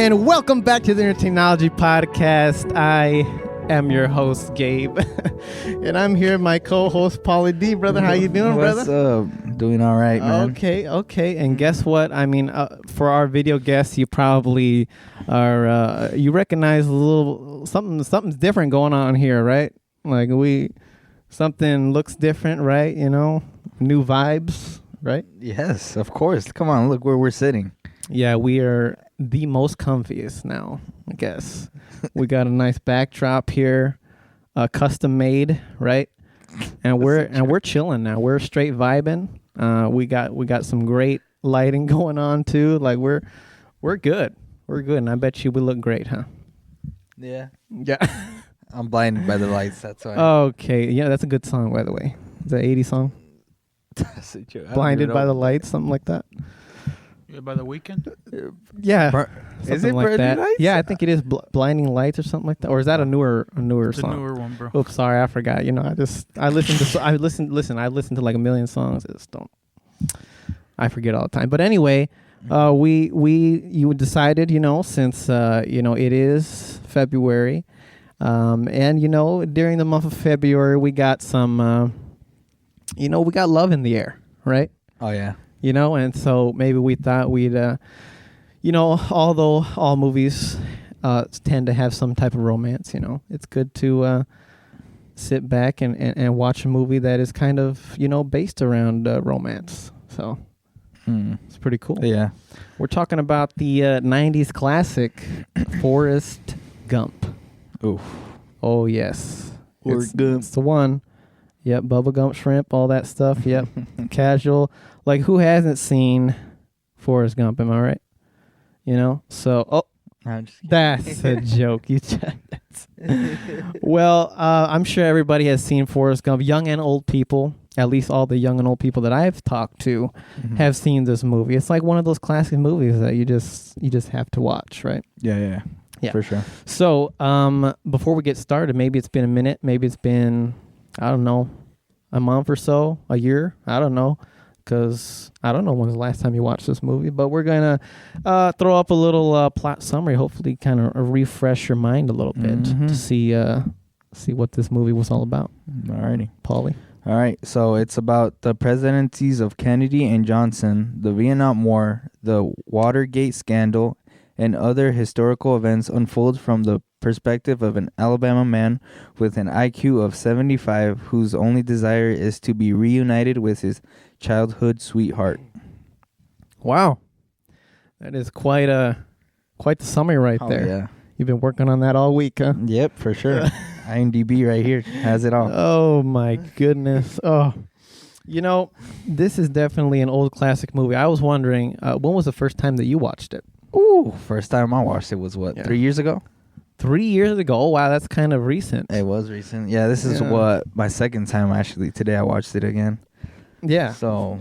And welcome back to the Entertainology Podcast. I am your host, Gabe. And I'm here with my co-host, Paulo D. Brother, how you doing, brother? What's up? Doing all right, man. Okay. And guess what? I mean, for our video guests, you probably are, you recognize a little, something's different going on here, right? Like something looks different, right? You know, new vibes, right? Yes, of course. Come on, look where we're sitting. Yeah, we are the most comfiest now, I guess. We got a nice backdrop here, custom made, right? And we're chilling now. We're straight vibing. We got some great lighting going on too. Like we're good. We're good, and I bet you we look great, huh? Yeah. Yeah. I'm blinded by the lights. That's why. Okay. Yeah, that's a good song, by the way. Is that 80s song? Blinded by the lights, something like that. Yeah, by the weekend? Yeah. Is it like that? Lights? Yeah, I think it is Blinding Lights or something like that. Or is that a newer It's song? a newer one, bro. Oops, sorry, I forgot. You know, I listened to like a million songs. I forget all the time. But anyway, you decided, you know, since it is February, and you know, during the month of February we got some we got love in the air, right? Oh yeah. You know, and so maybe we thought we'd, although all movies tend to have some type of romance, you know, it's good to sit back and watch a movie that is kind of, based around romance. So it's pretty cool. Yeah. We're talking about the 90s classic, Forrest Gump. Oof. Oh, yes. Forrest Gump. It's the one. Yep, Bubba Gump Shrimp, all that stuff. Yep, casual. Like, who hasn't seen Forrest Gump? Am I right? You know? So, that's a joke. Well, I'm sure everybody has seen Forrest Gump. Young and old people, at least all the young and old people that I've talked to, have seen this movie. It's like one of those classic movies that you just have to watch, right? Yeah. For sure. So, before we get started, maybe it's been a minute. Maybe it's been, I don't know, a month or so, a year. I don't know, because I don't know when was the last time you watched this movie. But we're going to throw up a little plot summary, hopefully kind of refresh your mind a little bit to see what this movie was all about. Alrighty. Paulie. All right. So it's about the presidencies of Kennedy and Johnson, the Vietnam War, the Watergate scandal, and other historical events unfold from the perspective of an Alabama man with an IQ of 75 whose only desire is to be reunited with his childhood sweetheart. Wow. That is quite the summary right there. Yeah. You've been working on that all week, huh? Yep, for sure. IMDb right here has it all. Oh, my goodness. Oh, this is definitely an old classic movie. I was wondering, when was the first time that you watched it? Ooh, first time I watched it was 3 years ago? 3 years ago. Oh, wow, that's kind of recent. It was recent. Yeah, this is my second time actually. Today I watched it again. Yeah. So,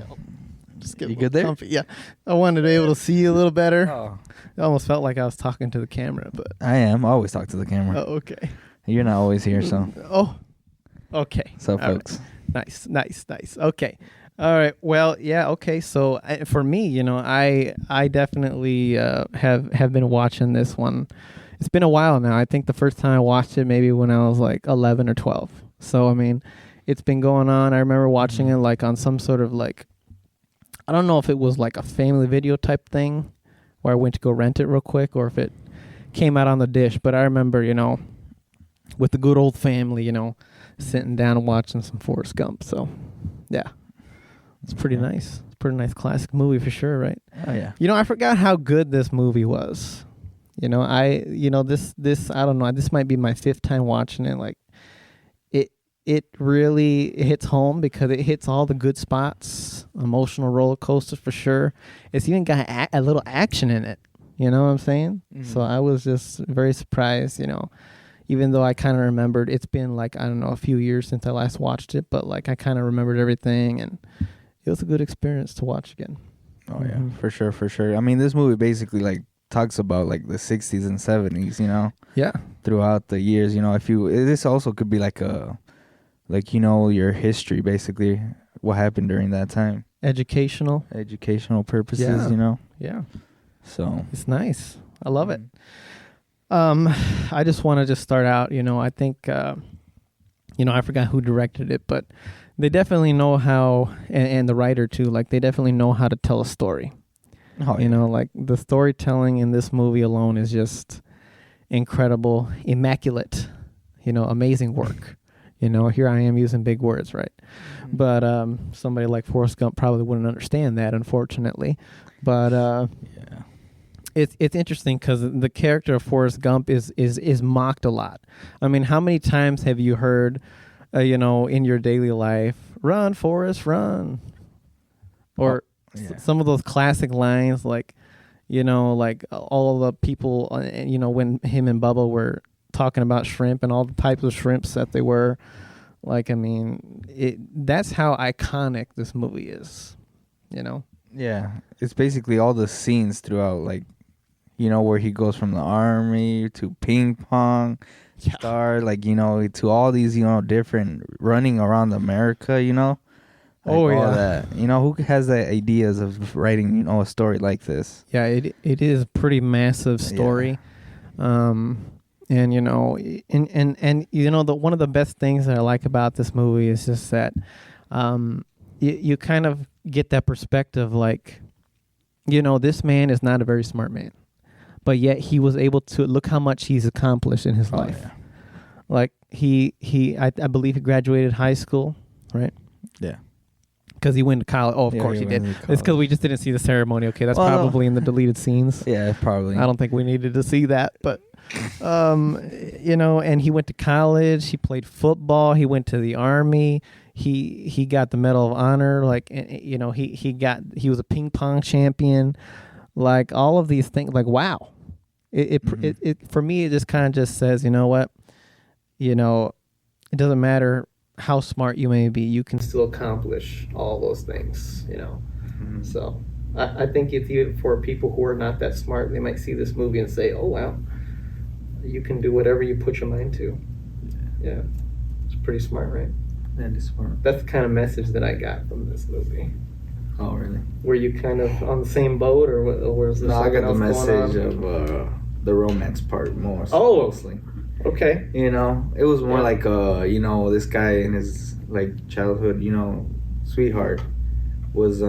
just get you good there? Comfy. Yeah. I wanted to be able to see you a little better. Oh. It almost felt like I was talking to the camera, but I am. I always talk to the camera. Oh, okay. You're not always here, so. Oh. Okay. So, folks. Right. Nice. Okay. All right. Well, yeah. Okay. So for me, I definitely have been watching this one. It's been a while now. I think the first time I watched it maybe when I was like 11 or 12. So I mean, it's been going on. I remember watching it like on some sort of like, I don't know if it was like a family video type thing where I went to go rent it real quick or if it came out on the dish. But I remember, with the good old family, sitting down and watching some Forrest Gump. So yeah. It's pretty nice. It's a pretty nice classic movie for sure, right? Oh yeah. I forgot how good this movie was. This I don't know. This might be my fifth time watching it. Like, it really hits home because it hits all the good spots. Emotional roller coaster for sure. It's even got a little action in it. You know what I'm saying? Mm-hmm. So I was just very surprised. Even though I kind of remembered, it's been like, I don't know, a few years since I last watched it, but like I kind of remembered everything and it was a good experience to watch again. Oh yeah, for sure. I mean, this movie basically like talks about like the 60s and 70s, Yeah. Throughout the years, this also could be like your history, basically what happened during that time. Educational Purposes, Yeah. So it's nice. I love it. I just want to just start out, I think, I forgot who directed it, but they definitely know how, and the writer too, like they definitely know how to tell a story. Oh, yeah. Like the storytelling in this movie alone is just incredible, immaculate, amazing work. Here I am using big words, right? Mm-hmm. But somebody like Forrest Gump probably wouldn't understand that, unfortunately. But Yeah. it's interesting because the character of Forrest Gump is mocked a lot. I mean, how many times have you heard, in your daily life, "Run, Forrest, run," or some of those classic lines, like, like all the people, when him and Bubba were talking about shrimp and all the types of shrimps that they were. Like, I mean, that's how iconic this movie is, Yeah, it's basically all the scenes throughout, like, where he goes from the army to ping pong, star, like, to all these, different running around America, like all that. Who has the ideas of writing, a story like this? Yeah, it is a pretty massive story. Yeah. And one of the best things that I like about this movie is just that you kind of get that perspective, like, this man is not a very smart man, but yet he was able to look how much he's accomplished in his life. Yeah. Like I believe he graduated high school, right? Yeah. Because he went to college. Oh, of course he did. It's because we just didn't see the ceremony. Okay, that's probably in the deleted scenes. Yeah, probably. I don't think we needed to see that, but and he went to college. He played football. He went to the army. He got the Medal of Honor. Like, he was a ping pong champion. Like, all of these things. Like, wow. It for me, it just kind of just says, you know what, it doesn't matter how smart you may be, you can still accomplish all those things. Mm-hmm. So I think it's even for people who are not that smart, they might see this movie and say, oh wow, you can do whatever you put your mind to. Yeah, it's pretty smart, right? That is smart. That's the kind of message that I got from this movie. Oh, really? Were you kind of on the same boat, or was there something else going on? No, I got the message of the romance part mostly. Okay. It was more like this guy and his like childhood, sweetheart was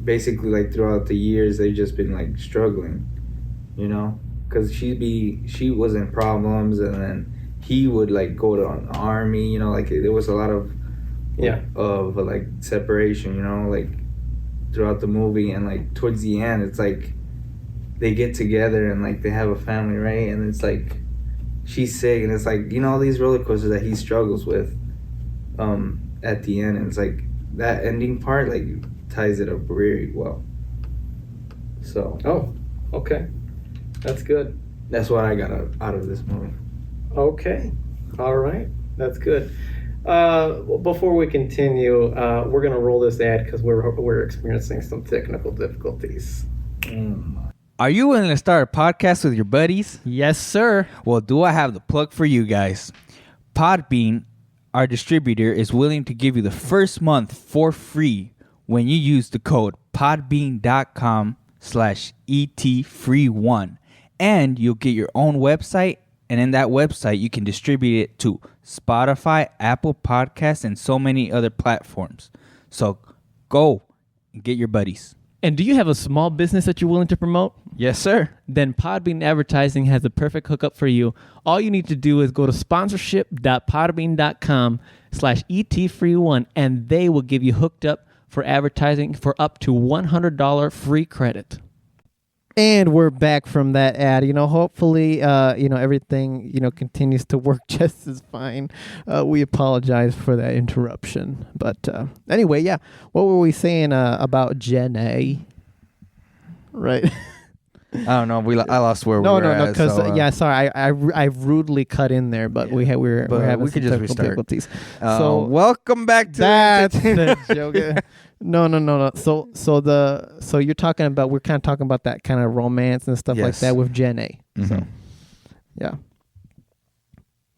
basically like throughout the years they've just been like struggling, because she was in problems, and then he would like go to an army, like there was a lot of like separation, like throughout the movie, and like towards the end it's like they get together and like they have a family, right? And it's like she's sick, and it's like all these roller coasters that he struggles with at the end, and it's like that ending part like ties it up very well. So okay, that's good. That's what I got out of this movie. Okay, all right, that's good. Before we continue, we're gonna roll this ad because we're experiencing some technical difficulties. Are you willing to start a podcast with your buddies? Yes, sir. Well, do I have the plug for you guys? Podbean, our distributor, is willing to give you the first month for free when you use the code podbean.com/ETFree1. And you'll get your own website, and in that website, you can distribute it to Spotify, Apple Podcasts, and so many other platforms. So go and get your buddies. And do you have a small business that you're willing to promote? Yes, sir. Then Podbean Advertising has the perfect hookup for you. All you need to do is go to sponsorship.podbean.com/ETFree1, and they will give you hooked up for advertising for up to $100 free credit. And we're back from that ad. Hopefully, everything, continues to work just as fine. We apologize for that interruption. But anyway, yeah. What were we saying about Jenna? Right. I don't know. I lost where we were No, at. Because sorry, I rudely cut in there, but we were having we some could just technical restart. difficulties. So welcome back to that's the joke. No. So you're talking about, we're kind of talking about that kind of romance and stuff like that with Jenna. Mm-hmm. So yeah.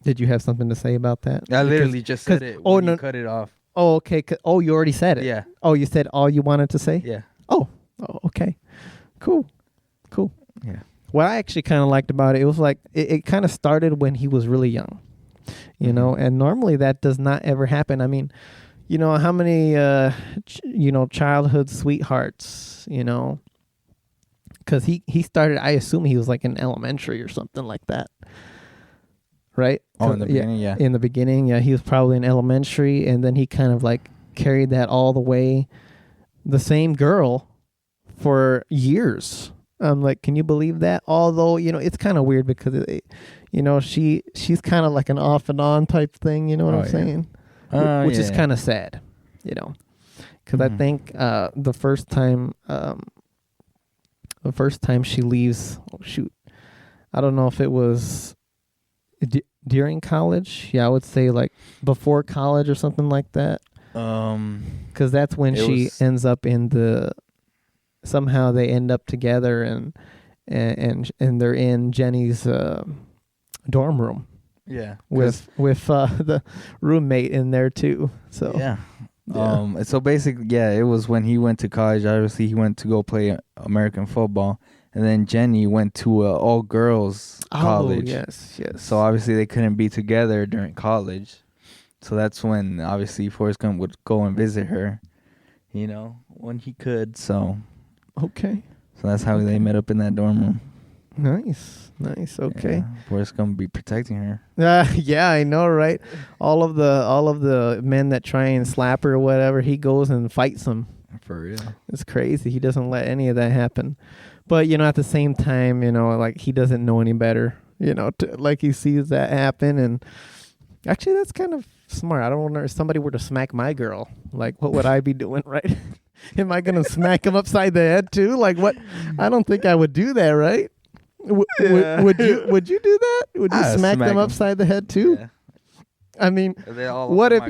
Did you have something to say about that? I literally just said it. Oh, when no. you cut it off. Oh, okay. Oh, you already said it. Yeah. Oh, you said all you wanted to say? Yeah. Oh, okay. Cool. Yeah. what I actually kind of liked about it, it was like it kind of started when he was really young, you know, and normally that does not ever happen. I mean, you know, how many, childhood sweethearts, you know, because he started, I assume he was like in elementary or something like that. Right? Oh, in the beginning, yeah. In the beginning, yeah. He was probably in elementary, and then he kind of like carried that all the way. The same girl for years. I'm like, can you believe that? Although, you know, it's kind of weird because, she's kind of like an off and on type thing. You know what I'm saying? Which is kind of sad, you know. Because I think the first time she leaves, I don't know if it was during college. Yeah, I would say like before college or something like that. Because that's when she ends up somehow they end up together and they're in Jenny's dorm room. Yeah, with the roommate in there too. So yeah. So basically, yeah, it was when he went to college. Obviously, he went to go play American football, and then Jenny went to all girls college. Oh, yes. So obviously, they couldn't be together during college. So that's when obviously Forrest Gump would go and visit her, you know, when he could. So okay. So that's how they met up in that dorm room. Nice. Okay. Yeah, Forrest Gump be protecting her. Yeah, I know, right? All of the men that try and slap her or whatever, he goes and fights them. For real. It's crazy. He doesn't let any of that happen. But, you know, at the same time, you know, like he doesn't know any better, you know, like he sees that happen. And actually, that's kind of smart. I don't know if somebody were to smack my girl, like what would I be doing, right? Am I going to smack him upside the head too? Like what? I don't think I would do that, right? Would you do that? Would you smack them upside the head too? Yeah. I mean, what if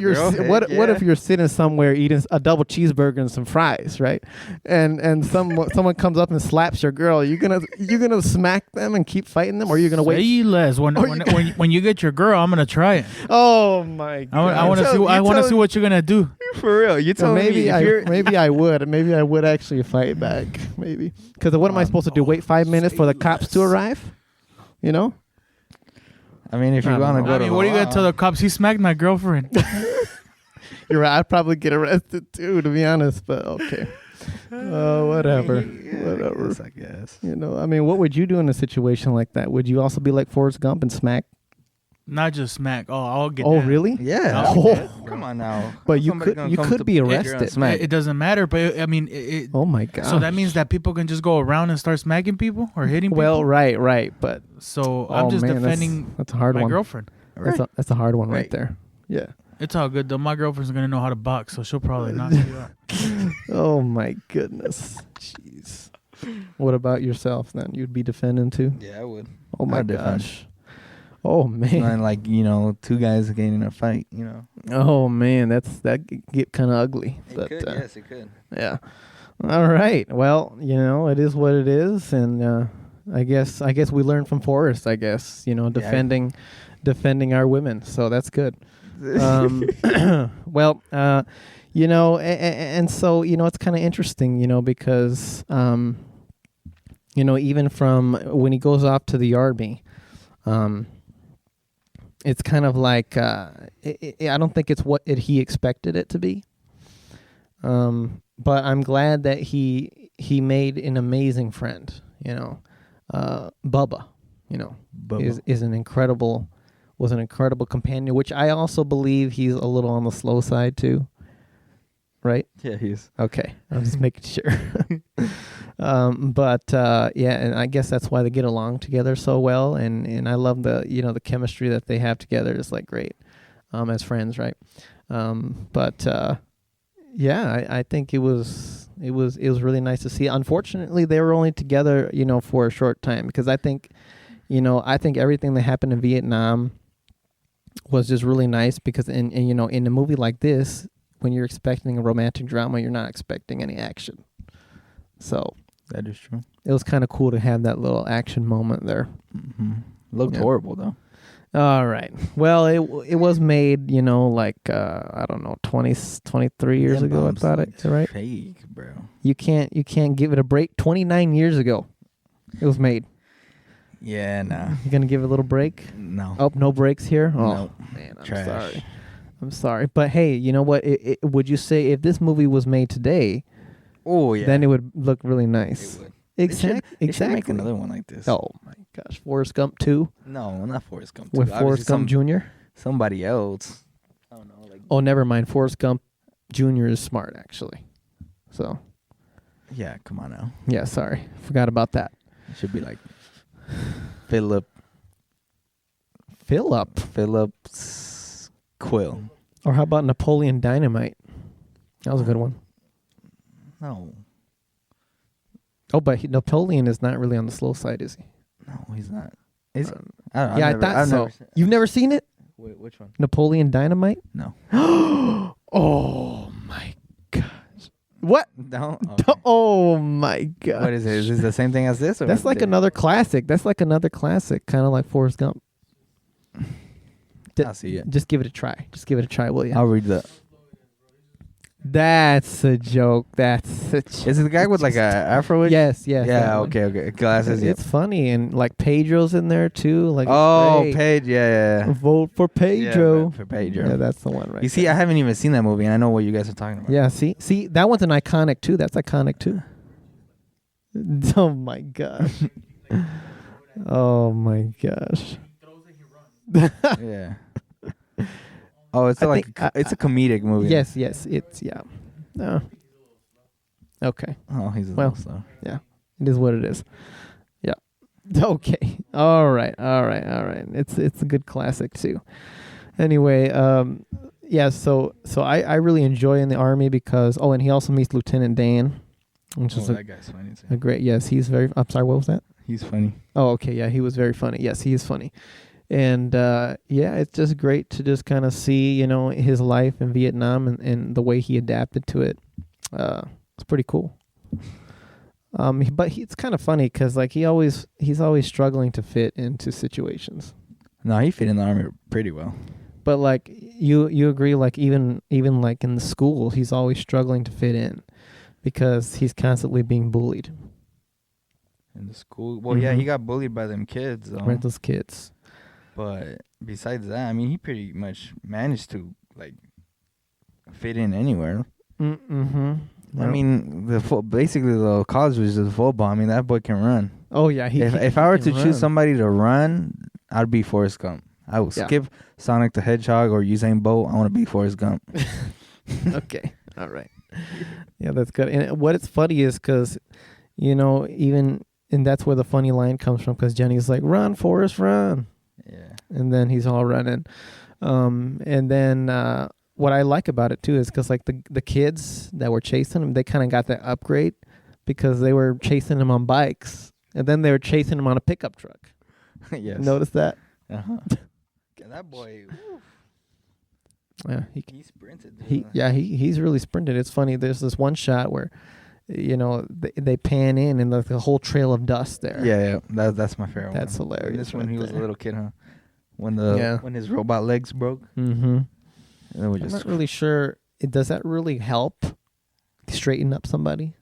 you're sitting somewhere eating a double cheeseburger and some fries, right? And someone comes up and slaps your girl. You gonna smack them and keep fighting them, or are you gonna wait? Say less. When you get your girl, I'm gonna try it. Oh my god! I want to see what you're gonna do. For real, you told me. Maybe I would. Maybe I would actually fight back. Maybe because what am I supposed to do? Wait 5 minutes for the cops to arrive? You know. I mean, if you want to go to what are you going to tell the cops? He smacked my girlfriend. You're right. I'd probably get arrested too, to be honest, but okay. Whatever. Whatever. I guess. You know, I mean, what would you do in a situation like that? Would you also be like Forrest Gump and smack? Not just smack. Oh, I'll get Oh, that. really? Yeah. Oh. Come on now. But you could be arrested. It doesn't matter, but I mean, oh my god. So that means that people can just go around and start smacking people or hitting people? Well, right, but so I'm just defending that's a hard my one. Girlfriend. Right. That's a hard one right there. Yeah. It's all good though. My girlfriend's gonna know how to box, so she'll probably knock you out. Oh my goodness. Jeez. What about yourself then? You'd be defending too? Yeah, I would. Oh my gosh. Oh man. It's not like, you know, two guys getting in a fight, you know. Oh man, that get kind of ugly. Yes, it could. Yeah. All right. Well, you know, it is what it is, and I guess we learned from Forrest. I guess, you know, defending our women. So that's good. Well, you know, and so, you know, it's kind of interesting, you know, because you know, even from when he goes off to the army, it's kind of like I don't think it's what he expected it to be. But I'm glad that he made an amazing friend. You know, Bubba. You know, was an incredible companion. Which I also believe he's a little on the slow side too. Right? Yeah, he is. Okay, I'm just making sure. But yeah, and I guess that's why they get along together so well, and I love the chemistry that they have together. It's like great, as friends, right? But yeah, I think it was really nice to see. Unfortunately, they were only together, you know, for a short time, because I think everything that happened in Vietnam was just really nice, because in a movie like this, when you're expecting a romantic drama, you're not expecting any action. So that is true. It was kind of cool to have that little action moment there. Mm-hmm. Looked horrible though. All right. Well, it was made, you know, like I don't know, 23 years ago. I thought it right. Fake, bro. You can't give it a break. 29 years ago, it was made. Yeah, nah. You gonna give it a little break? No. Oh, no breaks here. Oh No. man, I'm Trash. sorry. I'm sorry, but hey, you know what? Would you say if this movie was made today, Oh, yeah. then it would look really nice? It would. Exactly. They should make another one like this. Oh my gosh, Forrest Gump 2 No, not Forrest Gump. with Forrest Gump Jr. Somebody else. I don't know. Like, Oh, never mind. Forrest Gump Jr. is smart, actually. So, yeah, come on now. yeah, sorry. Forgot about that. It should be like Phillips Quill. Or how about Napoleon Dynamite? That was a good one. No. Oh, but Napoleon is not really on the slow side, is he? No, he's not. Is he? I thought so. You've never seen it? Wait, which one? Napoleon Dynamite? No. Oh, my gosh. What? No. Okay. Oh, my God. What is it? Is this the same thing as this? Or That's like another classic. Kind of like Forrest Gump. I'll see it. Just give it a try. Will you? I'll read the. That's a joke. Is Is it the guy with like a afro? Yes. Yeah. Okay. Glasses. It's funny, and like Pedro's in there too. Like, Oh, great. Paige. Yeah. Vote for Pedro. Yeah, for Pedro. Yeah, that's the one, right? You see, I haven't even seen that movie, and I know what you guys are talking about. Yeah. See, that one's an iconic too. That's iconic too. Oh my gosh. Oh my gosh. Yeah. Oh, it's I like think it's a comedic movie. Yes. It's No. Okay. Oh, he's a Well. little slow. Yeah. It is what it is. Yeah. Okay. All right. It's a good classic too. Anyway, yeah, so I really enjoy in the Army because and he also meets Lieutenant Dan, which is that guy's funny too. a great. Yes, he's very. I'm sorry. What was that? He's funny. Oh, okay. Yeah, he was very funny. Yes, he is funny. And yeah, it's just great to just kind of see, his life in Vietnam and the way he adapted to it. It's pretty cool. But it's kind of funny because like he's always struggling to fit into situations. No, he fit in the Army pretty well. But like you agree, like even like in the school, he's always struggling to fit in because he's constantly being bullied. In the school, well, yeah, he got bullied by them kids, though. Right, those kids. But besides that, I mean, he pretty much managed to like fit in anywhere. Mm-hmm. I mean, basically the college was just football. I mean, that boy can run. Oh yeah, if I were to choose somebody to run, I'd be Forrest Gump. I would skip Sonic the Hedgehog or Usain Bolt. I want to be Forrest Gump. Okay, all right. Yeah, that's good. And what it's funny is because, even and that's where the funny line comes from because Jenny's like, "Run, Forrest, run." Yeah. And then he's all running. And then what I like about it too is because like the kids that were chasing him, they kind of got that upgrade because they were chasing him on bikes, and then they were chasing him on a pickup truck. Yes. Notice that? Uh-huh. That boy. Yeah, he sprinted. He's really sprinted. It's funny. There's this one shot where, they pan in and the whole trail of dust there. Yeah. That's my favorite. That's one. hilarious. And this when right he was there. a little kid, huh? When his robot legs broke. Mm-hmm. And then I'm not really sure. Does that really help straighten up somebody?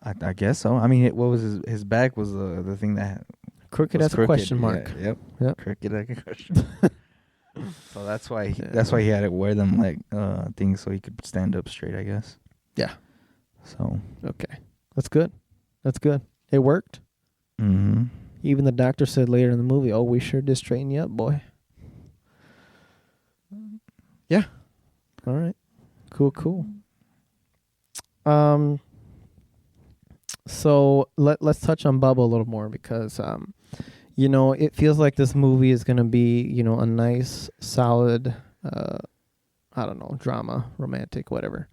I guess so. I mean, what was his back was the thing that Crooked as a question mark. Yeah, yep. Crooked as a question. So that's why he had to wear them like things so he could stand up straight, I guess. Yeah. So okay, that's good. It worked. Mm-hmm. Even the doctor said later in the movie, "Oh, we sure did straighten you up, boy." Yeah. All right. Cool. So let's touch on Bubba a little more because it feels like this movie is going to be, a nice, solid, drama, romantic, whatever.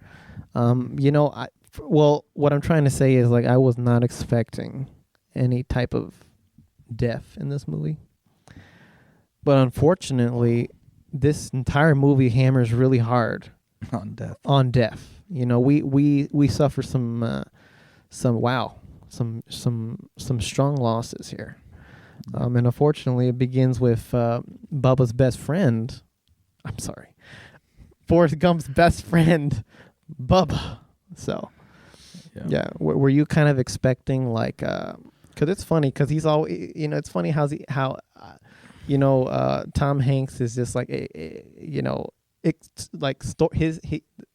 What I'm trying to say is like I was not expecting any type of death in this movie. But unfortunately, this entire movie hammers really hard on death. We suffer some strong losses here. And unfortunately, it begins with Bubba's best friend. I'm sorry. Forrest Gump's best friend, Bubba. So, yeah. Were you kind of expecting like Because it's funny. Because he's all, it's funny Tom Hanks is just like it's like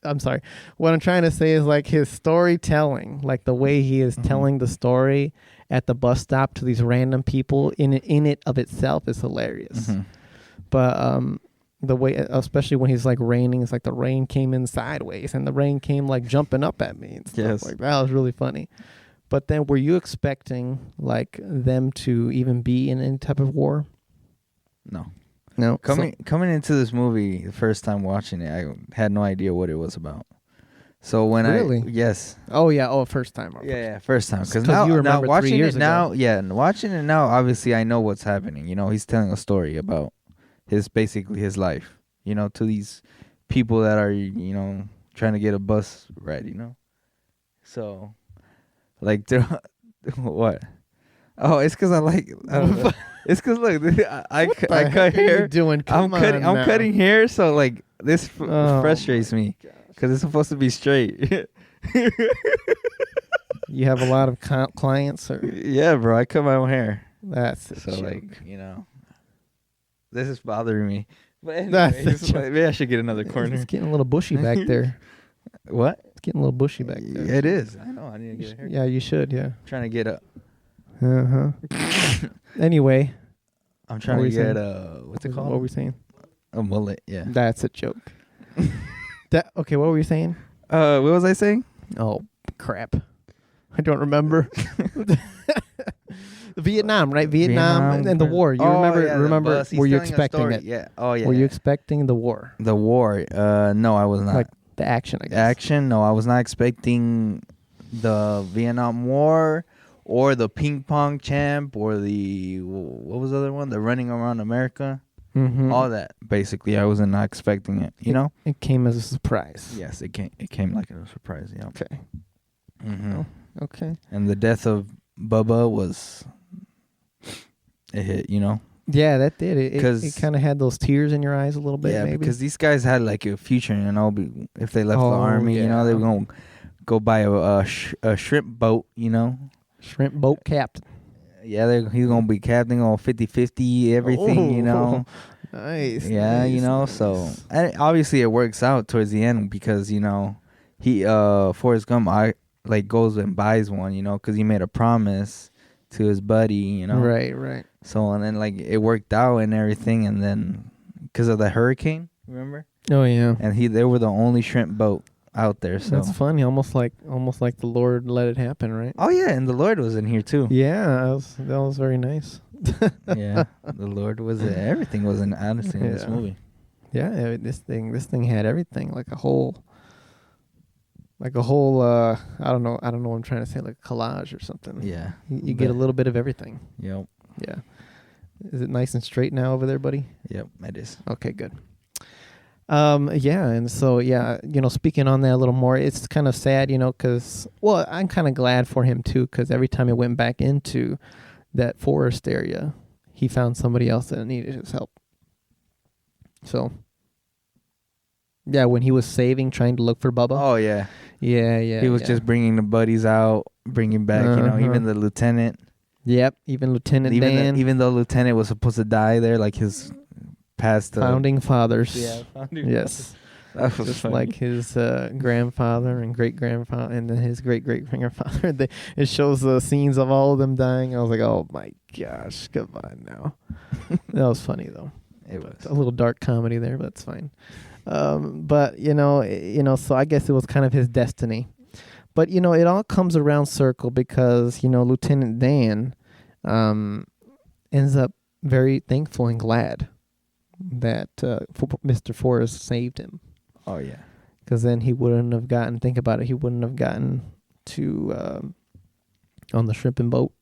I'm sorry. What I'm trying to say is like his storytelling, like the way he is telling the story at the bus stop to these random people in it of itself is hilarious. But the way, especially when he's like raining, it's like the rain came in sideways and the rain came like jumping up at me and stuff like that. Was really funny. But then, were you expecting like them to even be in any type of war? No. Coming into this movie, the first time watching it, I had no idea what it was about. So when yes. Oh yeah. Oh, first time. Yeah, first time. Because you remember now watching 3 years it now, ago. watching it now, obviously I know what's happening. He's telling a story about basically his life. To these people that are trying to get a bus ride. So, like, what? Oh, it's because I don't know. It's because look, I cut hair. I'm cutting hair, so like this frustrates me because it's supposed to be straight. You have a lot of clients, or yeah, bro. I cut my own hair. That's so joke. Like this is bothering me. But anyways, maybe I should get another corner. It's getting a little bushy back there. What? It's getting a little bushy back there. It is. I know. I need to get a haircut. Yeah, you should. Yeah. I'm trying to get a. Anyway, I'm trying to get what's it called? What were we saying? A mullet. Yeah. That's a joke. Okay. What were you saying? What was I saying? Oh crap! I don't remember. Vietnam, right? Vietnam and the war. You remember? Were you expecting it? Yeah. Oh yeah. Were you expecting the war? The war? No, I was not. Like the action, I guess. Action? No, I was not expecting the Vietnam War or the ping pong champ or the what was the other one? The running around America. All that. Basically, I wasn't not expecting it. It came as a surprise. Yes, it came like a surprise. Yeah. Okay. Oh, okay. And the death of Bubba was. It hit, Yeah, that did. It kind of had those tears in your eyes a little bit. Yeah, maybe. because these guys had like a future, if they left the army, they were gonna go buy a shrimp boat, Shrimp boat captain. Yeah, he's gonna be captain on 50-50 everything, Nice. Yeah, nice. So and obviously it works out towards the end because he Forrest Gump goes and buys one, because he made a promise to his buddy, Right. So and then it worked out and everything, and then because of the hurricane, remember? Oh yeah. And they were the only shrimp boat out there. So that's funny. Almost like the Lord let it happen, right? Oh yeah, and the Lord was in here too. Yeah, that was very nice. Yeah, the Lord was everything was honestly in this movie. Yeah, this thing had everything, like a whole I don't know what I'm trying to say, like a collage or something. Yeah. You get a little bit of everything. Yep. Yeah. Is it nice and straight now over there, buddy? Yep, it is. Okay, good. Yeah, and so, speaking on that a little more, it's kind of sad, because, I'm kind of glad for him, too, because every time he went back into that forest area, he found somebody else that needed his help. So, yeah, when he was trying to look for Bubba. Oh, yeah. Yeah. He was just bringing the buddies out, bringing back, even the lieutenant. Yep, even Lieutenant Dan. Even though Lieutenant was supposed to die there, like his past founding fathers. Yeah, founding yes. fathers. That was just funny. like his grandfather and great-grandfather and then his great-great-grandfather. It shows the scenes of all of them dying. I was like, oh my gosh, come on now. That was funny though. It was a little dark comedy there, but that's fine. But so I guess it was kind of his destiny. But it all comes around circle because Lieutenant Dan ends up very thankful and glad that Mr. Forrest saved him. Oh yeah, because then he wouldn't have gotten. Think about it. He wouldn't have gotten to on the shrimping boat.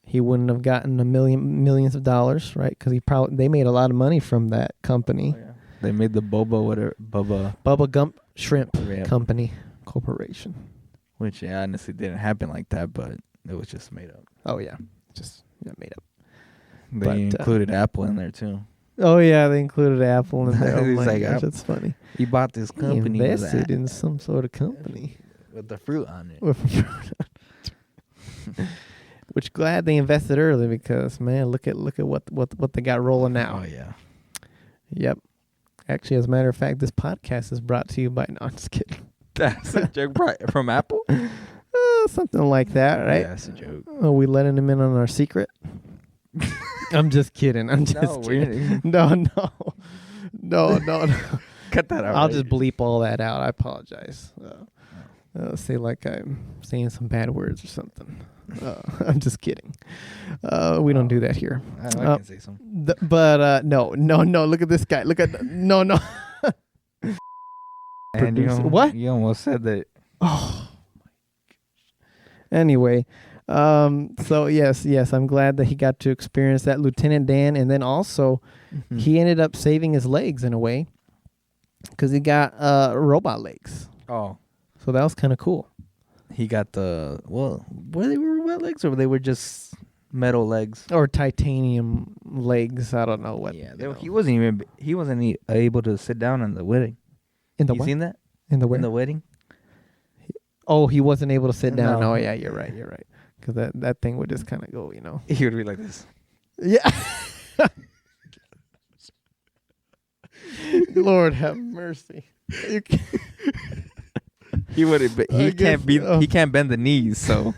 He wouldn't have gotten millions of dollars, right? Because they made a lot of money from that company. Oh, yeah. They made the Bubba Gump Shrimp Company Corporation. Which honestly didn't happen like that, but it was just made up. Oh yeah, just made up. They included Apple in there too. Oh yeah, they included Apple in there. Oh my gosh, Apple. that's funny. He bought this company. He invested in some sort of company with the fruit on it. which glad they invested early because man, look at what they got rolling now. Oh yeah. Yep. Actually, as a matter of fact, this podcast is brought to you by. No, I'm just kidding. That's a joke from Apple. Something like that, right? Yeah, that's a joke. Are we letting him in on our secret? I'm just kidding. I'm just kidding. No. Cut that out. I'll just bleep all that out. I apologize. Say like I'm saying some bad words or something. I'm just kidding. We don't do that here. I can say something. No. Look at this guy. Look at no. And what? You almost said that. Oh my gosh. Anyway, so yes, I'm glad that he got to experience that, Lieutenant Dan, and then also he ended up saving his legs in a way because he got robot legs. Oh. So that was kind of cool. He got were they robot legs or they were just metal legs or titanium legs? I don't know what. Yeah, he wasn't able to sit down in the wedding. In the you what? Seen that in the wedding? Oh, he wasn't able to sit down. No. Oh yeah, you're right. Because that thing would just kind of go, He would be like this. Yeah. Lord have mercy. He would. He can't bend the knees. So.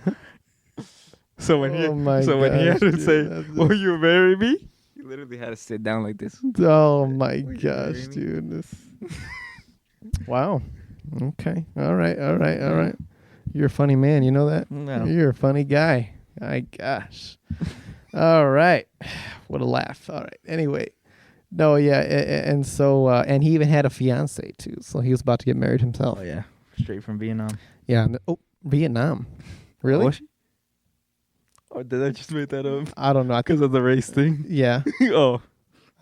When he had to say, "Will you marry me?" He literally had to sit down like this. Oh my gosh, dude! Wow. Okay. All right. You're a funny man. You know that? No. You're a funny guy. My gosh. All right. What a laugh. All right. Anyway. No, yeah. And so, and he even had a fiance too. So he was about to get married himself. Oh, yeah. Straight from Vietnam. Yeah. Oh, Vietnam. Really? Or did I just make that up? I don't know. Because of the race thing? Yeah. Oh,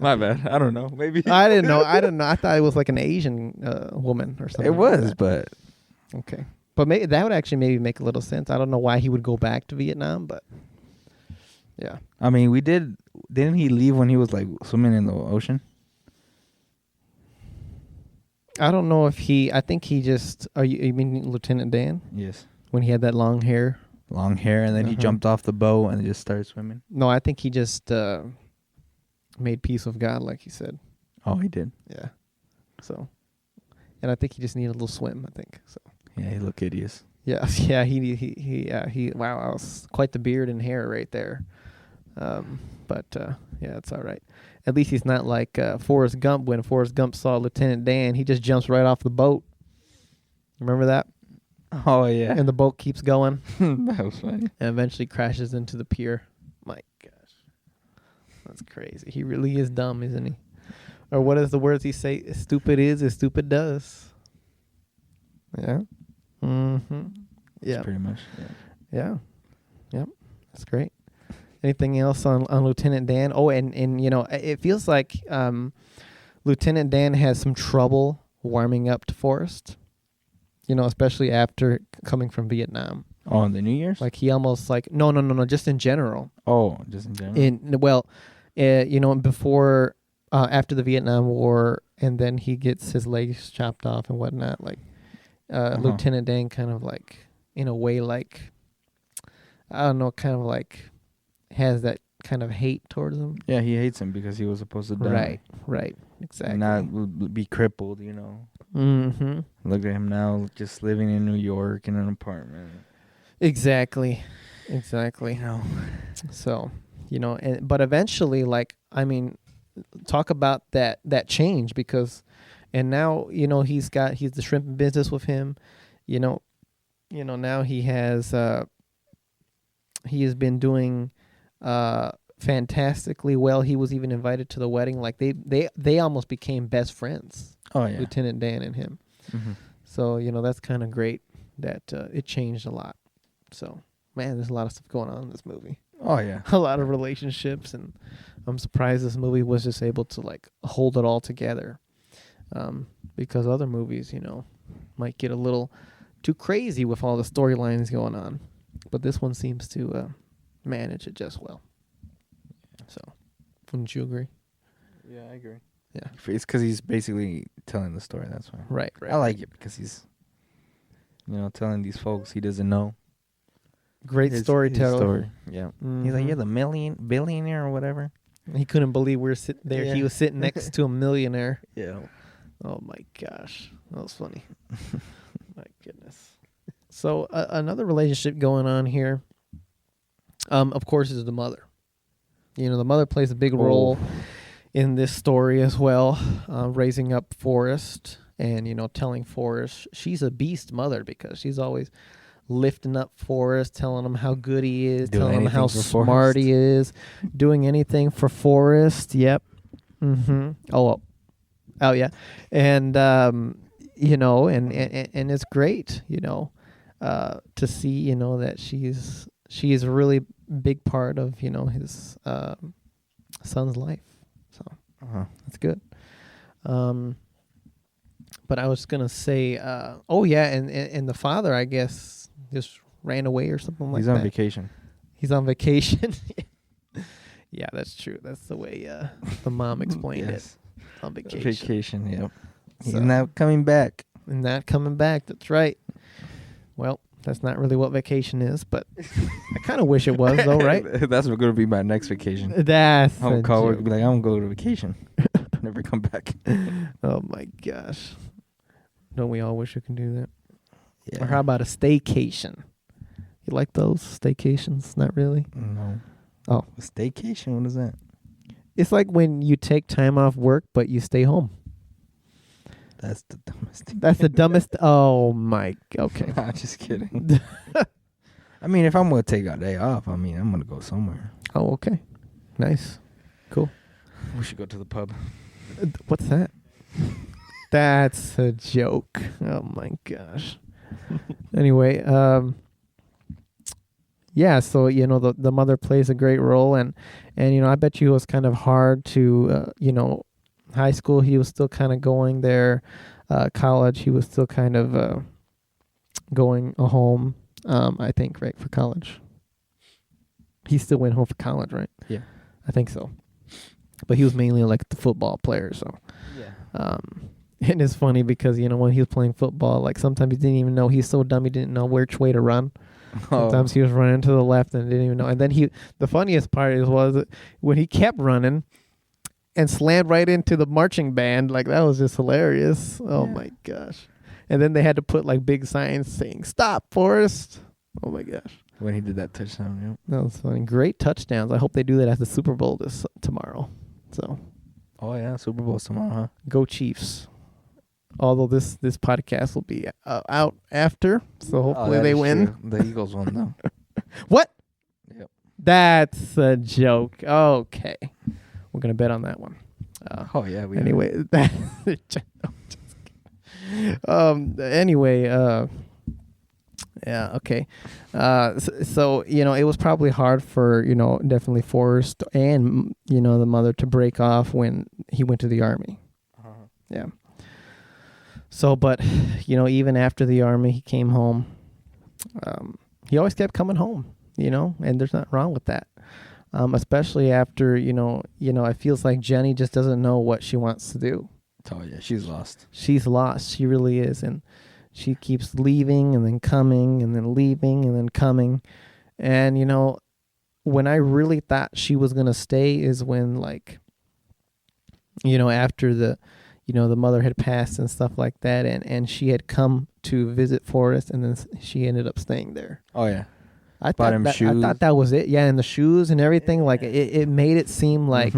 my bad. I don't know. Maybe. I didn't know. I thought it was like an Asian woman or something. It was, like but. Okay. But maybe that would actually maybe make a little sense. I don't know why he would go back to Vietnam, but yeah. I mean, didn't he leave when he was like swimming in the ocean? I don't know if I think he just, you mean Lieutenant Dan? Yes. When he had that long hair? Long hair, and then he jumped off the boat and just started swimming? No, I think he just made peace with God, like he said. Oh, he did? Yeah. So, and I think he just needed a little swim, I think, so. Yeah, he looked hideous. Yeah, he wow, that was quite the beard and hair right there. But yeah, it's all right. At least he's not like Forrest Gump. When Forrest Gump saw Lieutenant Dan, he just jumps right off the boat. Remember that? Oh, yeah. And the boat keeps going. That was funny. And eventually crashes into the pier. My gosh. That's crazy. He really is dumb, isn't he? Or what is the words he say? Stupid is as stupid does. Yeah. Mm-hmm. Yeah. Pretty much. Yeah. Yep. That's great. Anything else on Lieutenant Dan? Oh, and it feels like Lieutenant Dan has some trouble warming up to Forrest. Especially after coming from Vietnam. Oh, the New Year's? Like he almost like no, just in general. Oh, just in general. Before after the Vietnam War, and then he gets his legs chopped off and whatnot. Like Lieutenant Dan kind of like in a way like I don't know, kind of like has that kind of hate towards him. Yeah, he hates him because he was supposed to die. Right, exactly. And not be crippled, Mm-hmm. Look at him now, just living in New York in an apartment. Exactly. So, but eventually, like, I mean, talk about that change because, and now, he's the shrimp business with him, now he has been doing, fantastically well. He was even invited to the wedding. Like they almost became best friends. Oh yeah, Lieutenant Dan and him. Mm-hmm. So that's kind of great that it changed a lot. So man, there's a lot of stuff going on in this movie. Oh yeah, a lot of relationships, and I'm surprised this movie was just able to like hold it all together. Because other movies, might get a little too crazy with all the storylines going on, but this one seems to manage it just well. So, wouldn't you agree? Yeah, I agree. Yeah, it's because he's basically telling the story. That's why. Right. I like it because he's, telling these folks he doesn't know. Great His storyteller. story. Yeah. He's like, Mhm. you're the billionaire or whatever. He couldn't believe we were sitting there. Yeah. He was sitting next to a millionaire. Yeah. Oh my gosh, that was funny. My goodness. So another relationship going on here, of course, is the mother. You know, the mother plays a big role in this story as well, raising up Forrest and, you know, telling Forrest she's a beast mother because she's always lifting up Forrest, telling him how good he is, Doing telling him how anything for smart Forrest. he is, doing anything for Forrest. Yep. Mm-hmm. Oh, yeah. And, you know, and it's great, you know, to see, you know, that she's a really big part of, you know, his son's life. So that's good. But I was gonna say, and the father, I guess, just ran away or something like that. He's on vacation. He's on vacation. Yeah, that's true. That's the way the mom explained Yes. it. On vacation. Vacation, yep. He's So- not coming back. And not coming back. That's right. Well, that's not really what vacation is, but I kind of wish it was, though, right? That's going to be my next vacation. That's I'll a call work joke. and be like, I'm going to go to vacation. Never come back. Oh my gosh. Don't we all wish we could do that? Yeah. Or how about a staycation? You like those staycations? Not really. No. Oh. A staycation? What is that? It's like when you take time off work, but you stay home. That's the dumbest thing. That's the dumbest. Oh my. Okay. Nah, just kidding. I mean, if I'm going to take a day off, I mean, I'm going to go somewhere. Oh, okay. Nice. Cool. We should go to the pub. What's that? That's a joke. Oh my gosh. Anyway, yeah, so you know the mother plays a great role, and you know I bet you it was kind of hard to you know, high school he was still kind of going there, college he was still kind of going home. I think right for college. He still went home for college, right? Yeah. I think so. But he was mainly like the football player, so. Yeah. And it's funny because, you know, when he was playing football, like sometimes he didn't even know. He's so dumb he didn't know which way to run. Sometimes he was running to the left and didn't even know. And then the funniest part was when he kept running and slammed right into the marching band. Like that was just hilarious. Oh my gosh. And then they had to put like big signs saying, "Stop, Forrest." Oh my gosh. When he did that touchdown, yeah. That was funny. Great touchdowns. I hope they do that at the Super Bowl tomorrow. So Oh, yeah. Super Bowl's tomorrow, huh? go Chiefs. Although this podcast will be out after, so hopefully they win. True. The Eagles won, though. What? Yep. That's a joke. Okay. We're going to bet on that one. Oh, yeah. We Anyway, yeah, okay. So, you know, it was probably hard for, you know, definitely Forrest and, you know, the mother to break off when he went to the Army. Yeah. So, but, you know, even after the Army, he came home. He always kept coming home, you know, and there's nothing wrong with that. Especially after, you know, it feels like Jenny just doesn't know what she wants to do. Oh, yeah. She's lost. She's lost. She really is. And she keeps leaving and then coming and then leaving and then coming. And, you know, when I really thought she was going to stay is when, like, you know, after the mother had passed and stuff like that. And she had come to visit Forrest and then she ended up staying there. Oh, yeah. I Bought him I shoes. thought that was it. Yeah, and the shoes and everything. Like, it made it seem like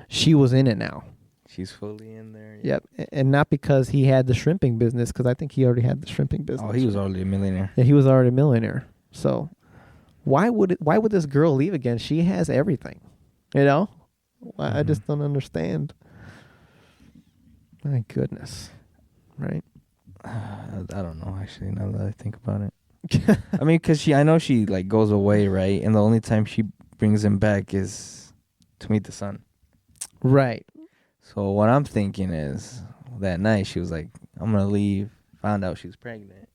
she was in it now. She's fully in there. Yep, and not because he had the shrimping business, because I think he already had the shrimping business. Oh, he was already a millionaire. Yeah, he was already a millionaire. So, why would this girl leave again? She has everything, you know. I just don't understand. My goodness, right? I don't know, actually, now that I think about it. I mean, because I know she, like, goes away, right? And the only time she brings him back is to meet the son. Right. So what I'm thinking is that night she was like, I'm going to leave. Found out she was pregnant.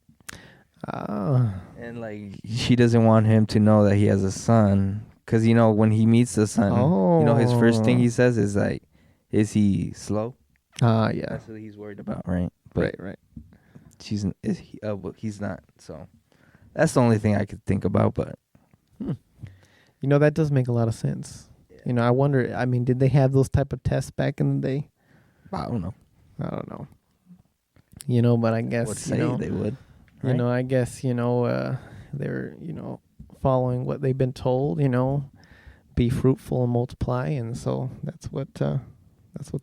And, like, she doesn't want him to know that he has a son. Because, you know, when he meets the son, you know, his first thing he says is, like, is he slow? Yeah. That's what he's worried about, right? But Right. he's not. So that's the only thing I could think about. But You know, that does make a lot of sense. You know, I wonder, I mean, did they have those type of tests back in the day? I don't know. I don't know. You know, but I guess, Would you say know, they would. you Right? know, I guess, you know, they're, you know, following what they've been told, you know, be fruitful and multiply. And so that's what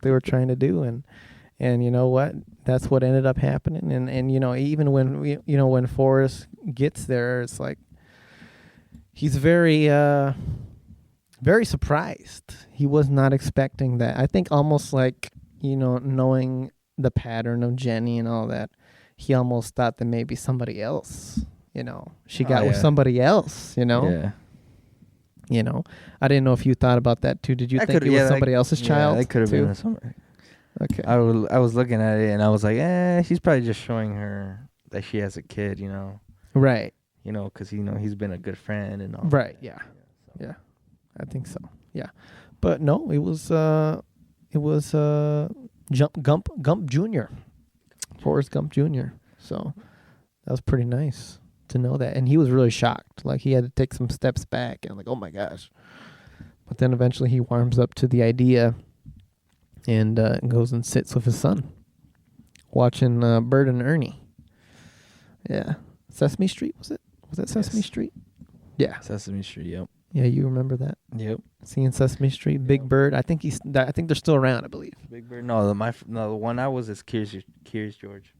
they were trying to do. And you know what? That's what ended up happening. And you know, even when Forrest gets there, it's like he's very very surprised. He was not expecting that. I think almost like, you know, knowing the pattern of Jenny and all that, he almost thought that maybe somebody else, you know, she got with somebody else, you know. Yeah. You know, I didn't know if you thought about that too. Did you think it was somebody else's child? Yeah, it could have too? been somebody. Okay. I was looking at it and I was like, she's probably just showing her that she has a kid, you know. Right. You know, because, you know, he's been a good friend and all. Right, that. yeah. So. Yeah. I think so. Yeah. But no, it was Gump Jr. Forrest Gump Jr. So that was pretty nice to know that. And he was really shocked. Like, he had to take some steps back and like, oh my gosh. But then eventually he warms up to the idea and goes and sits with his son watching Bert and Ernie. Yeah. Sesame Street, was it? Was that Sesame Yes. Street? Yeah. Sesame Street, yep. Yeah, you remember that? Yep. Seeing Sesame Street, Big Bird. I think they're still around, I believe. Big Bird. No, the one I was is Curious George.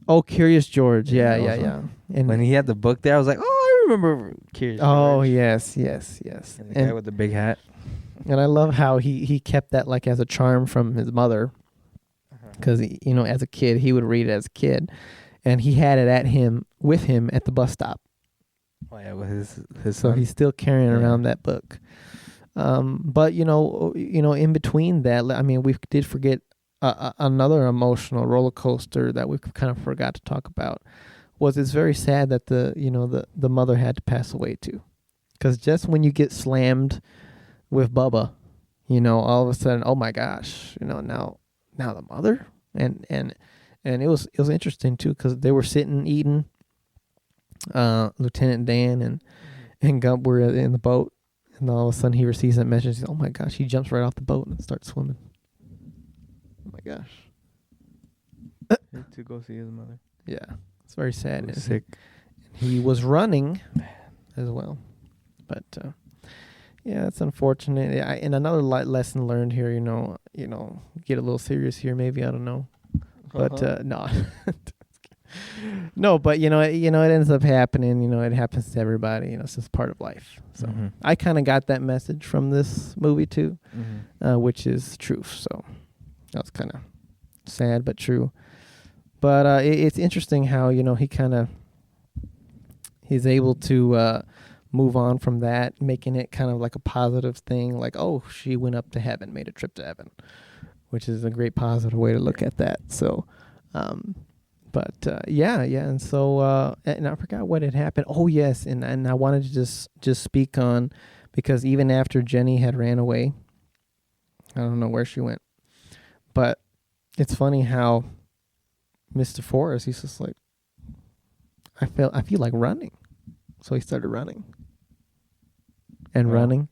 Oh, Curious George. Yeah, Yeah. awesome. And When he had the book there, I was like, oh, I remember Curious George. oh, yes. And the guy with the big hat. And I love how he kept that like as a charm from his mother, because you know, as a kid he would read it as a kid, and he had it with him at the bus stop. Oh yeah, with his So son. he's still carrying Yeah. around that book. But you know, in between that, I mean, we did forget another emotional roller coaster that we kind of forgot to talk about. It's very sad that the mother had to pass away too, because just when you get slammed with Bubba, you know, all of a sudden, oh my gosh, you know, now the mother, and it was interesting too, because they were sitting eating. Lieutenant Dan and Gump were in the boat, and all of a sudden he receives that message. He's, oh my gosh! He jumps right off the boat and starts swimming. Oh my gosh! To go see his mother. Yeah, it's very sad. He was sick. He was running as well, but yeah, it's unfortunate. And another lesson learned here. You know, get a little serious here. Maybe, I don't know, but no. No, but you know, it ends up happening. You know, it happens to everybody. You know, it's just part of life. So I kind of got that message from this movie too, which is truth. So that was kind of sad but true. But it's interesting how, you know, he's able to move on from that, making it kind of like a positive thing. Like, oh, she went up to heaven, made a trip to heaven, which is a great positive way to look at that. So. But yeah, and so and I forgot what had happened. Oh yes, and I wanted to just speak on, because even after Jenny had ran away, I don't know where she went, but it's funny how Mr. Forrest, he's just like, I feel like running, so he started running and running,